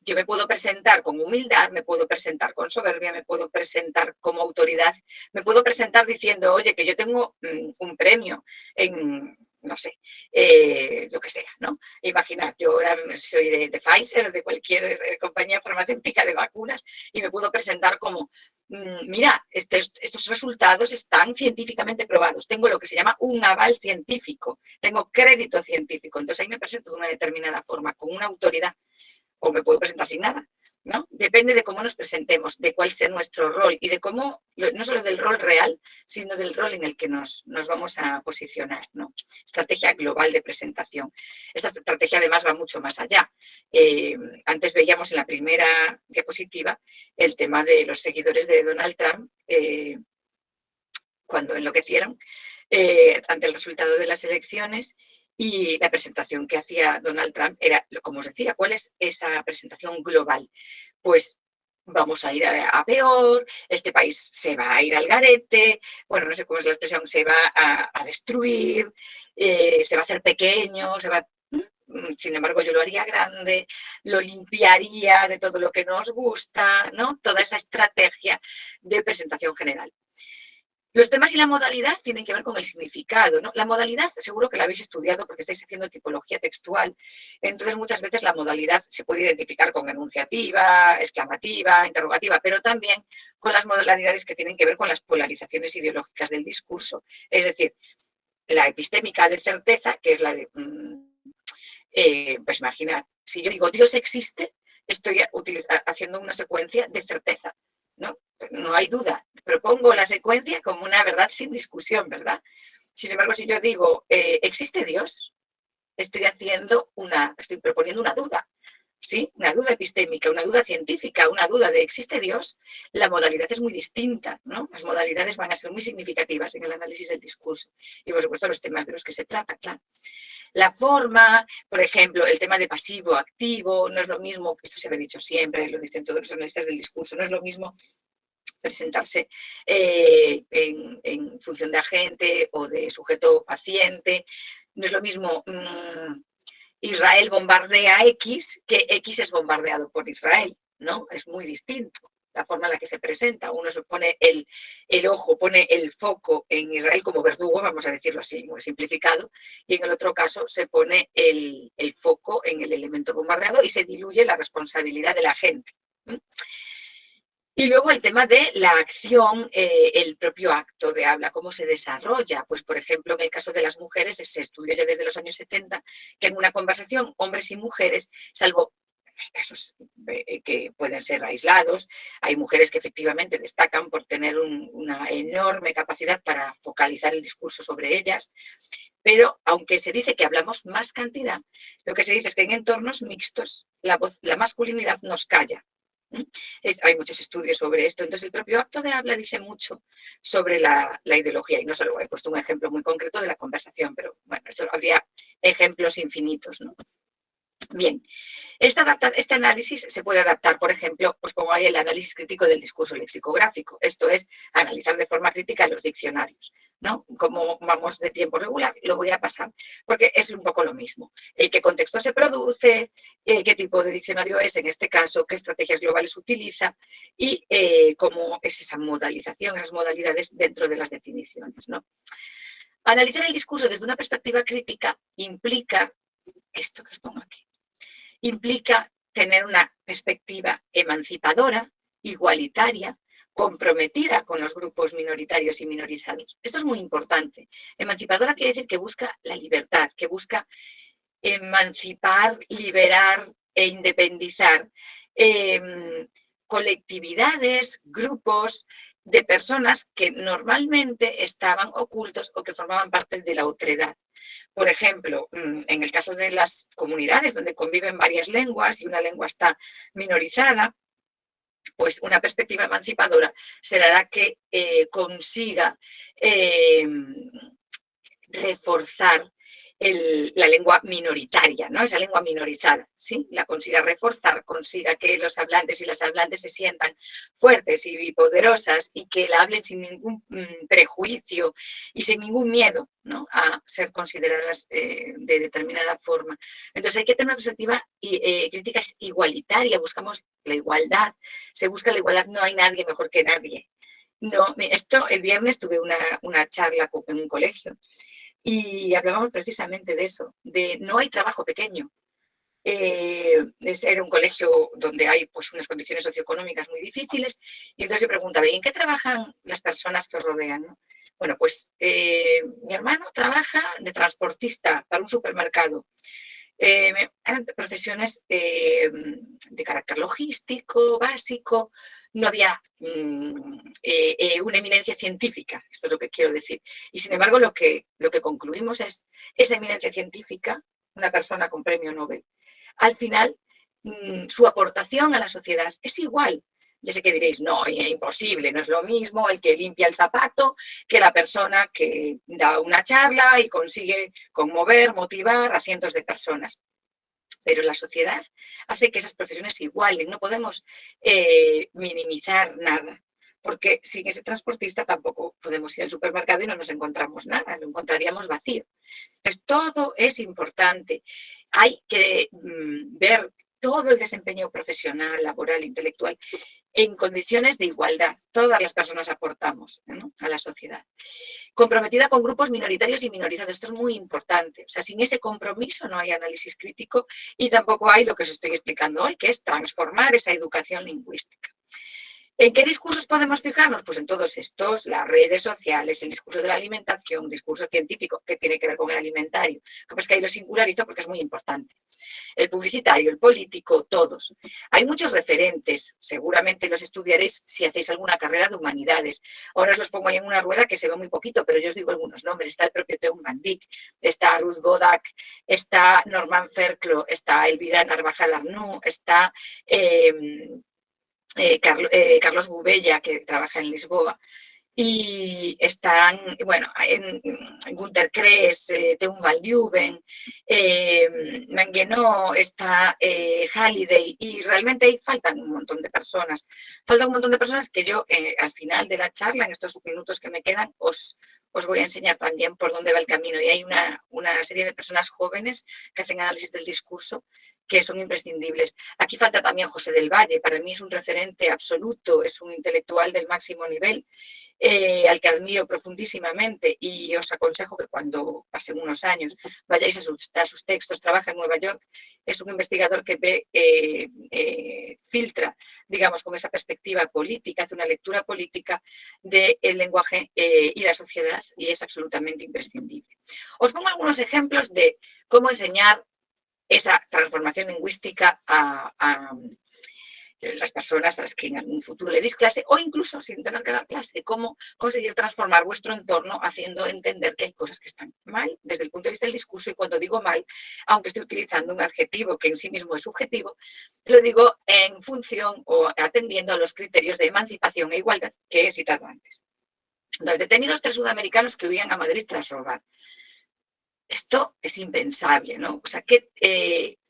Yo me puedo presentar con humildad, me puedo presentar con soberbia, me puedo presentar como autoridad, me puedo presentar diciendo, oye, que yo tengo un premio en, no sé, lo que sea, ¿no? Imaginad, yo ahora soy de Pfizer, de cualquier compañía farmacéutica de vacunas, y me puedo presentar como, mira, estos resultados están científicamente probados, tengo lo que se llama un aval científico, tengo crédito científico, entonces ahí me presento de una determinada forma, con una autoridad, o me puedo presentar sin nada, ¿no? Depende de cómo nos presentemos, de cuál sea nuestro rol y de cómo, no solo del rol real, sino del rol en el que nos vamos a posicionar, ¿no? Estrategia global de presentación. Esta estrategia además va mucho más allá. Antes veíamos en la primera diapositiva el tema de los seguidores de Donald Trump, cuando enloquecieron, ante el resultado de las elecciones, y la presentación que hacía Donald Trump era, como os decía, ¿cuál es esa presentación global? Pues vamos a ir a peor, este país se va a ir al garete, bueno, no sé cómo es la expresión, se va a destruir, se va a hacer pequeño, se va... Sin embargo, yo lo haría grande, lo limpiaría de todo lo que nos gusta, ¿no? Toda esa estrategia de presentación general. Los temas y la modalidad tienen que ver con el significado, ¿no? La modalidad seguro que la habéis estudiado porque estáis haciendo tipología textual. Entonces, muchas veces la modalidad se puede identificar con enunciativa, exclamativa, interrogativa, pero también con las modalidades que tienen que ver con las polarizaciones ideológicas del discurso. Es decir, la epistémica de certeza, que es la de, pues imagina, si yo digo Dios existe, estoy haciendo una secuencia de certeza, ¿no? No hay duda. Propongo la secuencia como una verdad sin discusión, ¿verdad? Sin embargo, si yo digo, ¿existe Dios? Estoy proponiendo una duda, ¿sí? Una duda epistémica, una duda científica, una duda de ¿existe Dios? La modalidad es muy distinta, ¿no? Las modalidades van a ser muy significativas en el análisis del discurso y, por supuesto, los temas de los que se trata, claro. La forma, por ejemplo, el tema de pasivo-activo, no es lo mismo, esto se ha dicho siempre, lo dicen todos los analistas del discurso, no es lo mismo presentarse en función de agente o de sujeto-paciente, no es lo mismo Israel bombardea X que X es bombardeado por Israel, ¿no? Es muy distinto la forma en la que se presenta. Uno se pone el ojo, pone el foco en Israel como verdugo, vamos a decirlo así, muy simplificado, y en el otro caso se pone el foco en el elemento bombardeado y se diluye la responsabilidad de la gente. Y luego el tema de la acción, el propio acto de habla, cómo se desarrolla. Pues, por ejemplo, en el caso de las mujeres, se estudió ya desde los años 70 que en una conversación, hombres y mujeres, salvo hay casos que pueden ser aislados, hay mujeres que efectivamente destacan por tener una enorme capacidad para focalizar el discurso sobre ellas, pero aunque se dice que hablamos más cantidad, lo que se dice es que en entornos mixtos la masculinidad nos calla. Hay muchos estudios sobre esto, entonces el propio acto de habla dice mucho sobre la ideología, y no solo he puesto un ejemplo muy concreto de la conversación, pero bueno, esto habría ejemplos infinitos, ¿no? Bien, este análisis se puede adaptar, por ejemplo, os pongo ahí el análisis crítico del discurso lexicográfico, esto es analizar de forma crítica los diccionarios, ¿no? Como vamos de tiempo regular, lo voy a pasar, porque es un poco lo mismo. ¿Qué contexto se produce? ¿Qué tipo de diccionario es en este caso? ¿Qué estrategias globales utiliza? Y cómo es esa modalización, esas modalidades dentro de las definiciones, ¿no? Analizar el discurso desde una perspectiva crítica implica esto que os pongo aquí. Implica tener una perspectiva emancipadora, igualitaria, comprometida con los grupos minoritarios y minorizados. Esto es muy importante. Emancipadora quiere decir que busca la libertad, que busca emancipar, liberar e independizar colectividades, grupos de personas que normalmente estaban ocultos o que formaban parte de la otredad. Por ejemplo, en el caso de las comunidades donde conviven varias lenguas y una lengua está minorizada, pues una perspectiva emancipadora será la que consiga reforzar la lengua minoritaria, ¿no? Esa lengua minorizada, ¿sí? La consiga reforzar, consiga que los hablantes y las hablantes se sientan fuertes y poderosas y que la hablen sin ningún prejuicio y sin ningún miedo, ¿no? A ser consideradas de determinada forma. Entonces hay que tener una perspectiva crítica igualitaria, buscamos la igualdad, se busca la igualdad, no hay nadie mejor que nadie. No, esto el viernes tuve una charla en un colegio y hablábamos precisamente de eso, de no hay trabajo pequeño. Era un colegio donde hay pues, unas condiciones socioeconómicas muy difíciles y entonces yo preguntaba, ¿y en qué trabajan las personas que os rodean? ¿No? Bueno, pues mi hermano trabaja de transportista para un supermercado. Profesiones de carácter logístico, básico, no había una eminencia científica, esto es lo que quiero decir. Y sin embargo, lo que concluimos es esa eminencia científica, una persona con premio Nobel, al final su aportación a la sociedad es igual Ya sé que diréis, no, es imposible, no es lo mismo el que limpia el zapato que la persona que da una charla y consigue conmover, motivar a cientos de personas. Pero la sociedad hace que esas profesiones se igualen, no podemos minimizar nada, porque sin ese transportista tampoco podemos ir al supermercado y no nos encontramos nada, lo encontraríamos vacío. Entonces, todo es importante. Hay que ver todo el desempeño profesional, laboral, intelectual, en condiciones de igualdad. Todas las personas aportamos, ¿no?, a la sociedad. Comprometida con grupos minoritarios y minorizados. Esto es muy importante. O sea, sin ese compromiso no hay análisis crítico y tampoco hay lo que os estoy explicando hoy, que es transformar esa educación lingüística. ¿En qué discursos podemos fijarnos? Pues en todos estos, las redes sociales, el discurso de la alimentación, el discurso científico, que tiene que ver con el alimentario. Lo que es que ahí lo singularizo porque es muy importante. El publicitario, el político, todos. Hay muchos referentes, seguramente los estudiaréis si hacéis alguna carrera de humanidades. Ahora os los pongo ahí en una rueda que se ve muy poquito, pero yo os digo algunos nombres. Está el propio Teun Van Dijk, está Ruth Bodak, está Norman Ferklo, está Elvira Narvaja Darnú, está Carlos Gubella, que trabaja en Lisboa. Y están, bueno, en Günter Kress, Teun van Leeuwen, Manguenó, está Halliday, y realmente ahí faltan un montón de personas. Faltan un montón de personas que yo al final de la charla, en estos minutos que me quedan, os voy a enseñar también por dónde va el camino. Y hay una serie de personas jóvenes que hacen análisis del discurso que son imprescindibles. Aquí falta también José del Valle, para mí es un referente absoluto, es un intelectual del máximo nivel, al que admiro profundísimamente y os aconsejo que cuando pasen unos años vayáis a sus textos. Trabaja en Nueva York, es un investigador que filtra, digamos, con esa perspectiva política, hace una lectura política del lenguaje y la sociedad, y es absolutamente imprescindible. Os pongo algunos ejemplos de cómo enseñar esa transformación lingüística a las personas a las que en algún futuro le deis clase, o incluso sin tener que dar clase, cómo conseguir transformar vuestro entorno haciendo entender que hay cosas que están mal desde el punto de vista del discurso. Y cuando digo mal, aunque estoy utilizando un adjetivo que en sí mismo es subjetivo, lo digo en función o atendiendo a los criterios de emancipación e igualdad que he citado antes. Los detenidos 3 sudamericanos que huían a Madrid tras robar. Esto es impensable, ¿no? O sea, que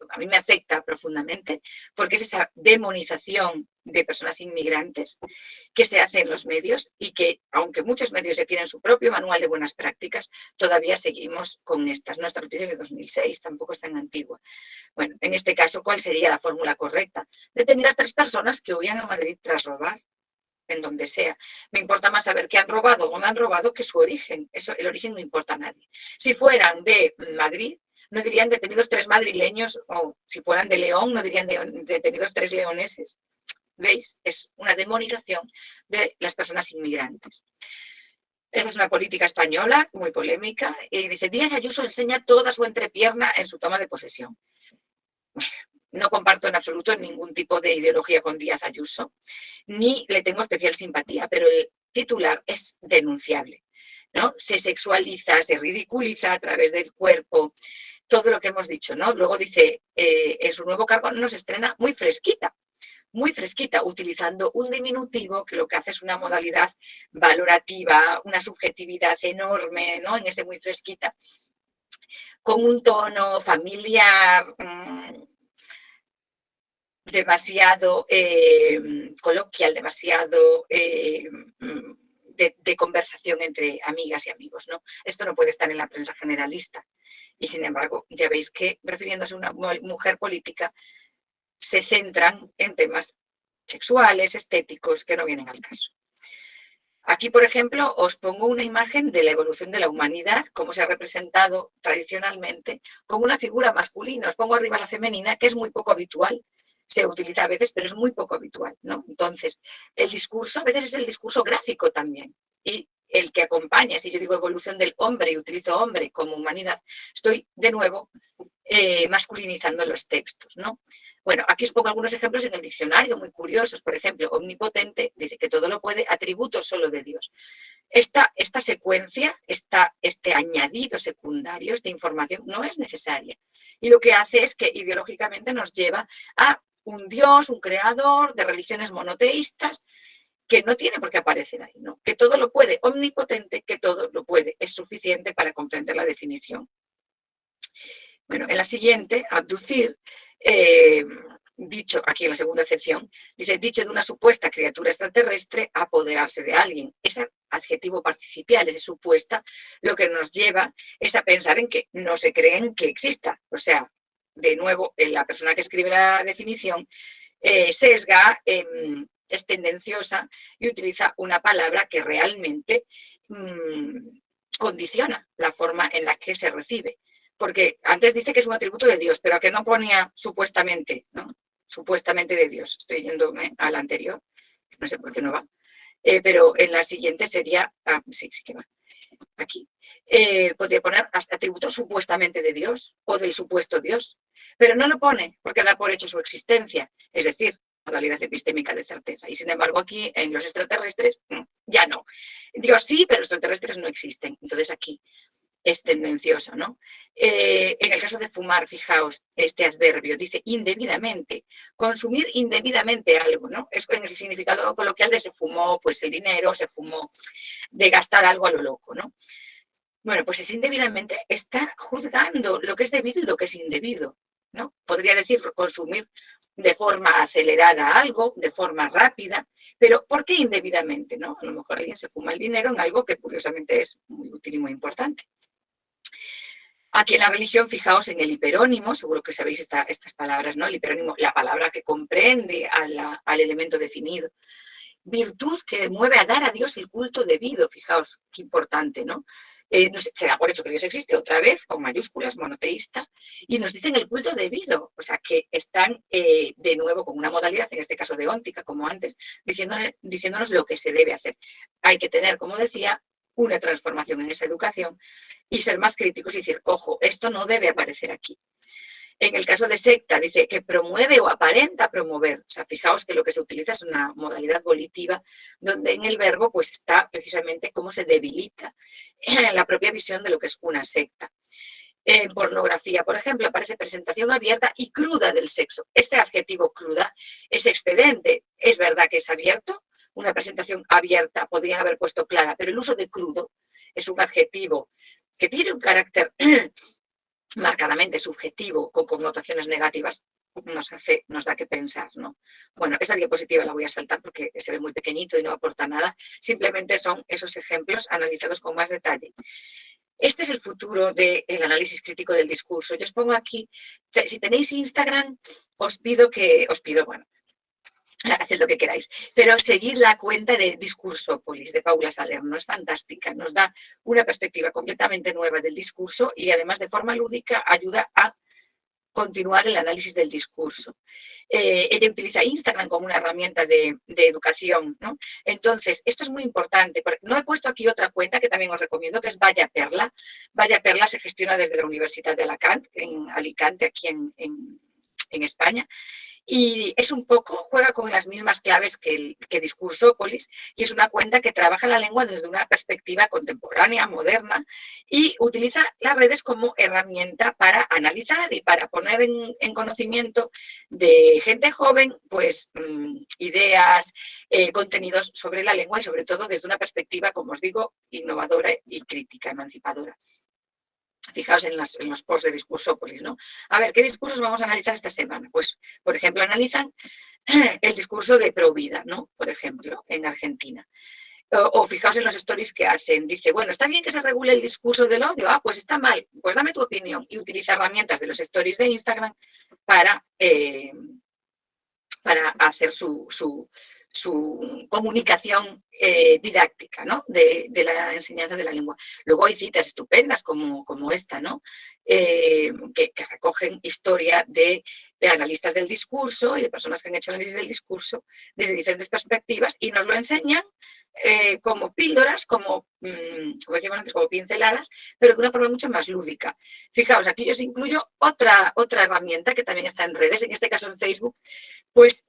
a mí me afecta profundamente porque es esa demonización de personas inmigrantes que se hace en los medios y que, aunque muchos medios ya tienen su propio manual de buenas prácticas, todavía seguimos con estas. Nuestra noticia es de 2006, tampoco es tan antigua. Bueno, en este caso, ¿cuál sería la fórmula correcta? Detenidas 3 personas que huían a Madrid tras robar, en donde sea. Me importa más saber qué han robado o no han robado que su origen. Eso, el origen no importa a nadie. Si fueran de Madrid, no dirían detenidos 3 madrileños, o si fueran de León, no dirían detenidos 3 leoneses. ¿Veis? Es una demonización de las personas inmigrantes. Esa es una política española muy polémica. Y dice, Díaz Ayuso enseña toda su entrepierna en su toma de posesión. No comparto en absoluto ningún tipo de ideología con Díaz Ayuso, ni le tengo especial simpatía, pero el titular es denunciable, ¿no? Se sexualiza, se ridiculiza a través del cuerpo, todo lo que hemos dicho, ¿no? Luego dice, en su nuevo cargo nos estrena muy fresquita, utilizando un diminutivo que lo que hace es una modalidad valorativa, una subjetividad enorme, ¿no? En ese muy fresquita, con un tono familiar, demasiado coloquial, demasiado de conversación entre amigas y amigos, ¿no? Esto no puede estar en la prensa generalista. Y sin embargo, ya veis que, refiriéndose a una mujer política, se centran en temas sexuales, estéticos, que no vienen al caso. Aquí, por ejemplo, os pongo una imagen de la evolución de la humanidad, cómo se ha representado tradicionalmente con una figura masculina. Os pongo arriba la femenina, que es muy poco habitual. Se utiliza a veces, pero es muy poco habitual, ¿no? Entonces, el discurso a veces es el discurso gráfico también. Y el que acompaña, si yo digo evolución del hombre y utilizo hombre como humanidad, estoy de nuevo masculinizando los textos, ¿no? Bueno, aquí os pongo algunos ejemplos en el diccionario muy curiosos. Por ejemplo, omnipotente dice que todo lo puede, atributo solo de Dios. Esta secuencia, este añadido secundario, esta información no es necesaria. Y lo que hace es que ideológicamente nos lleva a un Dios, un creador, de religiones monoteístas, que no tiene por qué aparecer ahí, ¿no? Que todo lo puede, omnipotente, que todo lo puede, es suficiente para comprender la definición. Bueno, en la siguiente, abducir, dicho aquí en la segunda acepción, dice, dicho de una supuesta criatura extraterrestre, apoderarse de alguien. Ese adjetivo participial, ese supuesta, lo que nos lleva es a pensar en que no se creen que exista. O sea, de nuevo, la persona que escribe la definición sesga, es tendenciosa y utiliza una palabra que realmente condiciona la forma en la que se recibe. Porque antes dice que es un atributo de Dios, pero ¿a qué no ponía supuestamente? ¿No? Supuestamente de Dios. Estoy yéndome a la anterior, no sé por qué no va. Pero en la siguiente sería, sí que va, aquí. Podría poner hasta atributo supuestamente de Dios o del supuesto Dios, pero no lo pone porque da por hecho su existencia, es decir, modalidad epistémica de certeza. Y sin embargo aquí en los extraterrestres ya no. Dios sí, pero extraterrestres no existen. Entonces aquí es tendencioso, ¿no? En el caso de fumar, fijaos, este adverbio dice indebidamente, consumir indebidamente algo, ¿no? Es en el significado coloquial de se fumó pues el dinero, se fumó de gastar algo a lo loco, ¿no? Bueno, pues es indebidamente, está juzgando lo que es debido y lo que es indebido, ¿no? Podría decir consumir de forma acelerada algo, de forma rápida, pero ¿por qué indebidamente, no? A lo mejor alguien se fuma el dinero en algo que curiosamente es muy útil y muy importante. Aquí en la religión, fijaos en el hiperónimo, seguro que sabéis estas palabras, ¿no? El hiperónimo, la palabra que comprende al elemento definido. Virtud que mueve a dar a Dios el culto debido, fijaos, qué importante, ¿no? Se da por hecho que Dios existe otra vez, con mayúsculas, monoteísta, y nos dicen el culto debido, o sea, que están de nuevo con una modalidad, en este caso de óntica, como antes, diciéndonos lo que se debe hacer. Hay que tener, como decía, una transformación en esa educación y ser más críticos y decir, ojo, esto no debe aparecer aquí. En el caso de secta, dice que promueve o aparenta promover. O sea, fijaos que lo que se utiliza es una modalidad volitiva, donde en el verbo pues está precisamente cómo se debilita la propia visión de lo que es una secta. En pornografía, por ejemplo, aparece presentación abierta y cruda del sexo. Ese adjetivo cruda es excedente. Es verdad que es abierto, una presentación abierta, podrían haber puesto clara, pero el uso de crudo es un adjetivo que tiene un carácter marcadamente subjetivo, con connotaciones negativas, nos da que pensar, ¿no? Bueno, esta diapositiva la voy a saltar porque se ve muy pequeñito y no aporta nada. Simplemente son esos ejemplos analizados con más detalle. Este es el futuro del análisis crítico del discurso. Yo os pongo aquí, si tenéis Instagram, bueno, haced lo que queráis, pero seguid la cuenta de Discursópolis de Paula Salerno, es fantástica, nos da una perspectiva completamente nueva del discurso y además de forma lúdica ayuda a continuar el análisis del discurso. Ella utiliza Instagram como una herramienta de educación, ¿no? Entonces, esto es muy importante, porque no he puesto aquí otra cuenta que también os recomiendo, que es Vaya Perla. Vaya Perla se gestiona desde la Universidad de Alicante, aquí en España, y es un poco, juega con las mismas claves que Discursópolis, y es una cuenta que trabaja la lengua desde una perspectiva contemporánea, moderna, y utiliza las redes como herramienta para analizar y para poner en conocimiento de gente joven, pues, ideas, contenidos sobre la lengua y sobre todo desde una perspectiva, como os digo, innovadora y crítica, emancipadora. Fijaos en los posts de Discursópolis, ¿no? A ver, ¿qué discursos vamos a analizar esta semana? Pues, por ejemplo, analizan el discurso de Provida, ¿no? Por ejemplo, en Argentina. O fijaos en los stories que hacen. Dice, bueno, ¿está bien que se regule el discurso del odio? Ah, pues está mal. Pues dame tu opinión. Y utiliza herramientas de los stories de Instagram para hacer su comunicación didáctica, ¿no? de la enseñanza de la lengua. Luego hay citas estupendas como esta, ¿no? Que recogen historia de analistas del discurso y de personas que han hecho análisis del discurso desde diferentes perspectivas y nos lo enseñan como píldoras, como decíamos antes, como pinceladas, pero de una forma mucho más lúdica. Fijaos, aquí yo os incluyo otra herramienta que también está en redes, en este caso en Facebook, pues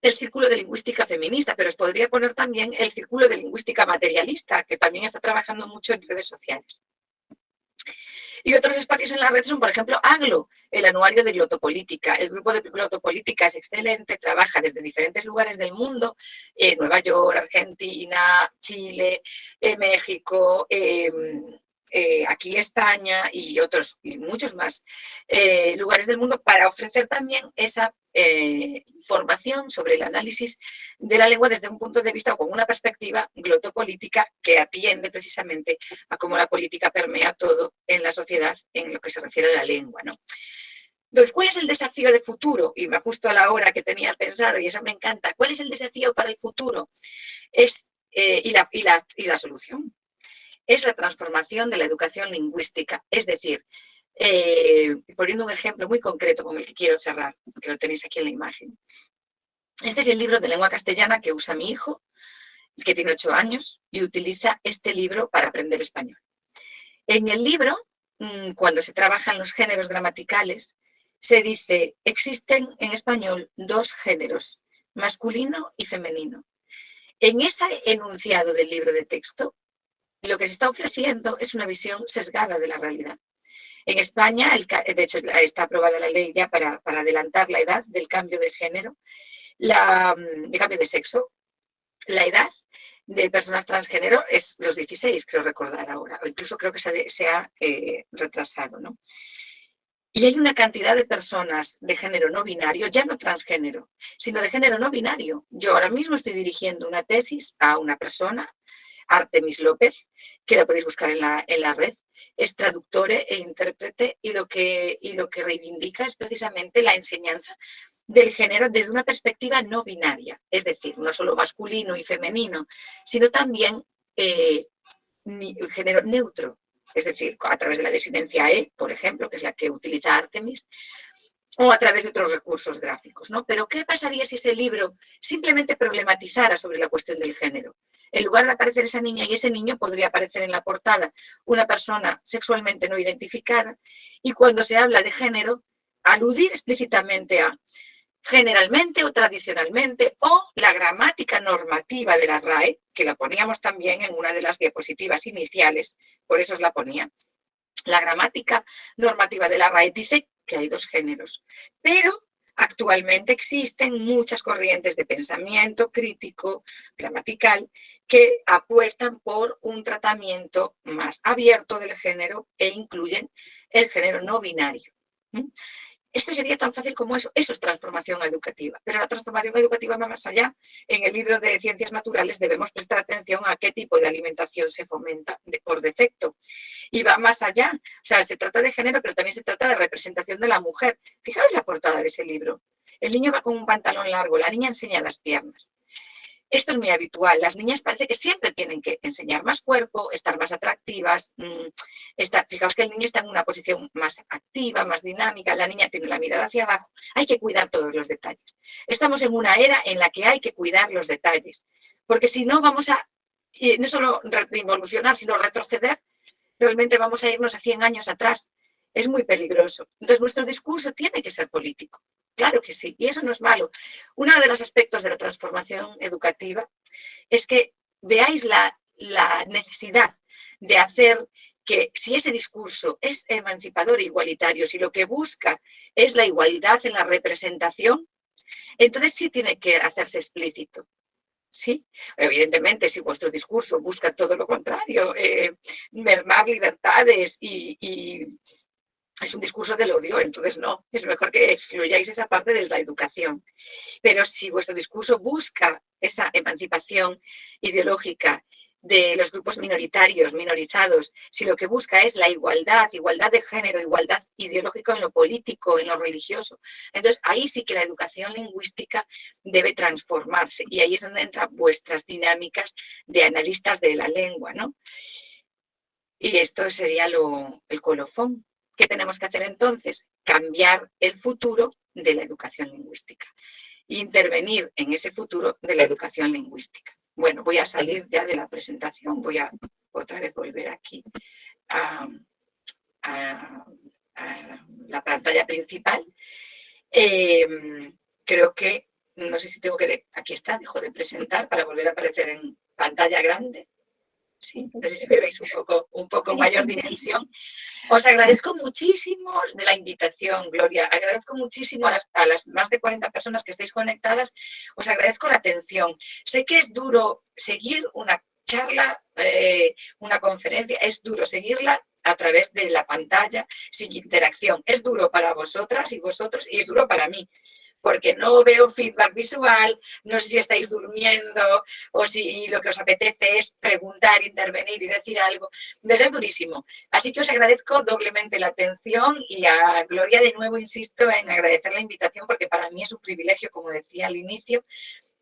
el Círculo de Lingüística Feminista, pero os podría poner también el Círculo de Lingüística Materialista, que también está trabajando mucho en redes sociales. Y otros espacios en la red son, por ejemplo, AGLO, el anuario de glotopolítica. El grupo de glotopolítica es excelente, trabaja desde diferentes lugares del mundo, Nueva York, Argentina, Chile, México, aquí España y otros, y muchos más lugares del mundo, para ofrecer también esa información sobre el análisis de la lengua desde un punto de vista o con una perspectiva glotopolítica que atiende precisamente a cómo la política permea todo en la sociedad en lo que se refiere a la lengua, ¿no? Entonces, ¿cuál es el desafío de futuro? Y me ajusto a la hora que tenía pensado y eso me encanta. ¿Cuál es el desafío para el futuro? Y la solución es la transformación de la educación lingüística. Es decir, poniendo un ejemplo muy concreto con el que quiero cerrar, que lo tenéis aquí en la imagen. Este es el libro de lengua castellana que usa mi hijo, que tiene 8 años, y utiliza este libro para aprender español. En el libro, cuando se trabajan los géneros gramaticales, se dice, existen en español 2 géneros, masculino y femenino. En ese enunciado del libro de texto, lo que se está ofreciendo es una visión sesgada de la realidad. En España, de hecho, está aprobada la ley ya para adelantar la edad del cambio de género, de cambio de sexo. La edad de personas transgénero es los 16, creo recordar ahora, o incluso creo que se ha retrasado, ¿no? Y hay una cantidad de personas de género no binario, ya no transgénero, sino de género no binario. Yo ahora mismo estoy dirigiendo una tesis a una persona, Artemis López, que la podéis buscar en la red, es traductora e intérprete y lo que reivindica es precisamente la enseñanza del género desde una perspectiva no binaria, es decir, no solo masculino y femenino, sino también género neutro, es decir, a través de la disidencia E, por ejemplo, que es la que utiliza Artemis, o a través de otros recursos gráficos, ¿no? Pero ¿qué pasaría si ese libro simplemente problematizara sobre la cuestión del género? En lugar de aparecer esa niña y ese niño, podría aparecer en la portada una persona sexualmente no identificada, y cuando se habla de género, aludir explícitamente a generalmente o tradicionalmente, o la gramática normativa de la RAE, que la poníamos también en una de las diapositivas iniciales, por eso os la ponía. La gramática normativa de la RAE dice que hay 2 géneros, pero actualmente existen muchas corrientes de pensamiento crítico, gramatical, que apuestan por un tratamiento más abierto del género e incluyen el género no binario. Esto sería tan fácil como eso. Eso es transformación educativa. Pero la transformación educativa va más allá. En el libro de Ciencias Naturales debemos prestar atención a qué tipo de alimentación se fomenta por defecto. Y va más allá. O sea, se trata de género, pero también se trata de representación de la mujer. Fijaos la portada de ese libro. El niño va con un pantalón largo, la niña enseña las piernas. Esto es muy habitual. Las niñas parece que siempre tienen que enseñar más cuerpo, estar más atractivas. Fijaos que el niño está en una posición más activa, más dinámica. La niña tiene la mirada hacia abajo. Hay que cuidar todos los detalles. Estamos en una era en la que hay que cuidar los detalles. Porque si no, vamos a no solo involucionar, sino retroceder. Realmente vamos a irnos a 100 años atrás. Es muy peligroso. Entonces, nuestro discurso tiene que ser político. Claro que sí, y eso no es malo. Uno de los aspectos de la transformación educativa es que veáis la necesidad de hacer que si ese discurso es emancipador e igualitario, si lo que busca es la igualdad en la representación, entonces sí tiene que hacerse explícito. Sí, evidentemente, si vuestro discurso busca todo lo contrario, mermar libertades y es un discurso del odio, entonces no, es mejor que excluyáis esa parte de la educación. Pero si vuestro discurso busca esa emancipación ideológica de los grupos minoritarios, minorizados, si lo que busca es la igualdad, igualdad de género, igualdad ideológica en lo político, en lo religioso, entonces ahí sí que la educación lingüística debe transformarse y ahí es donde entran vuestras dinámicas de analistas de la lengua, ¿no? Y esto sería el colofón. ¿Qué tenemos que hacer entonces? Cambiar el futuro de la educación lingüística. Intervenir en ese futuro de la educación lingüística. Bueno, voy a salir ya de la presentación, voy a otra vez volver aquí a la pantalla principal. Creo que, no sé si tengo que, aquí está, dejo de presentar para volver a aparecer en pantalla grande. Sí, entonces si me veis un poco mayor dimensión. Os agradezco muchísimo de la invitación, Gloria. Agradezco muchísimo a las más de 40 personas que estáis conectadas. Os agradezco la atención. Sé que es duro seguir una charla, una conferencia, es duro seguirla a través de la pantalla, sin interacción. Es duro para vosotras y vosotros y es duro para mí, porque no veo feedback visual, no sé si estáis durmiendo o si lo que os apetece es preguntar, intervenir y decir algo. Entonces es durísimo. Así que os agradezco doblemente la atención y a Gloria de nuevo insisto en agradecer la invitación porque para mí es un privilegio, como decía al inicio,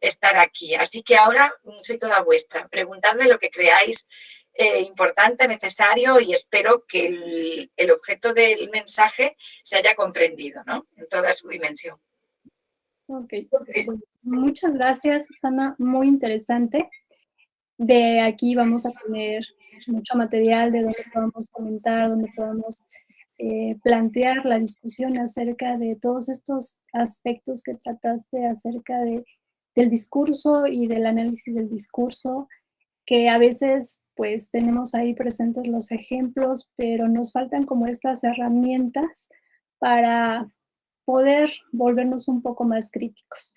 estar aquí. Así que ahora soy toda vuestra. Preguntadme lo que creáis importante, necesario y espero que el objeto del mensaje se haya comprendido, ¿no? En toda su dimensión. Ok, pues, muchas gracias, Susana, muy interesante. De aquí vamos a tener mucho material de donde podamos comentar, donde podamos plantear la discusión acerca de todos estos aspectos que trataste acerca del discurso y del análisis del discurso, que a veces pues tenemos ahí presentes los ejemplos, pero nos faltan como estas herramientas para poder volvernos un poco más críticos.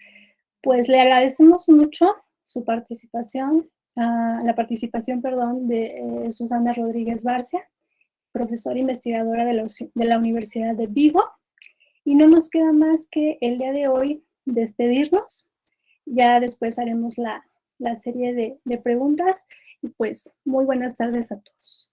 Pues le agradecemos mucho su participación, la participación, perdón, de Susana Rodríguez Barcia, profesora investigadora de la Universidad de Vigo. Y no nos queda más que el día de hoy despedirnos. Ya después haremos la serie de preguntas. Y pues muy buenas tardes a todos.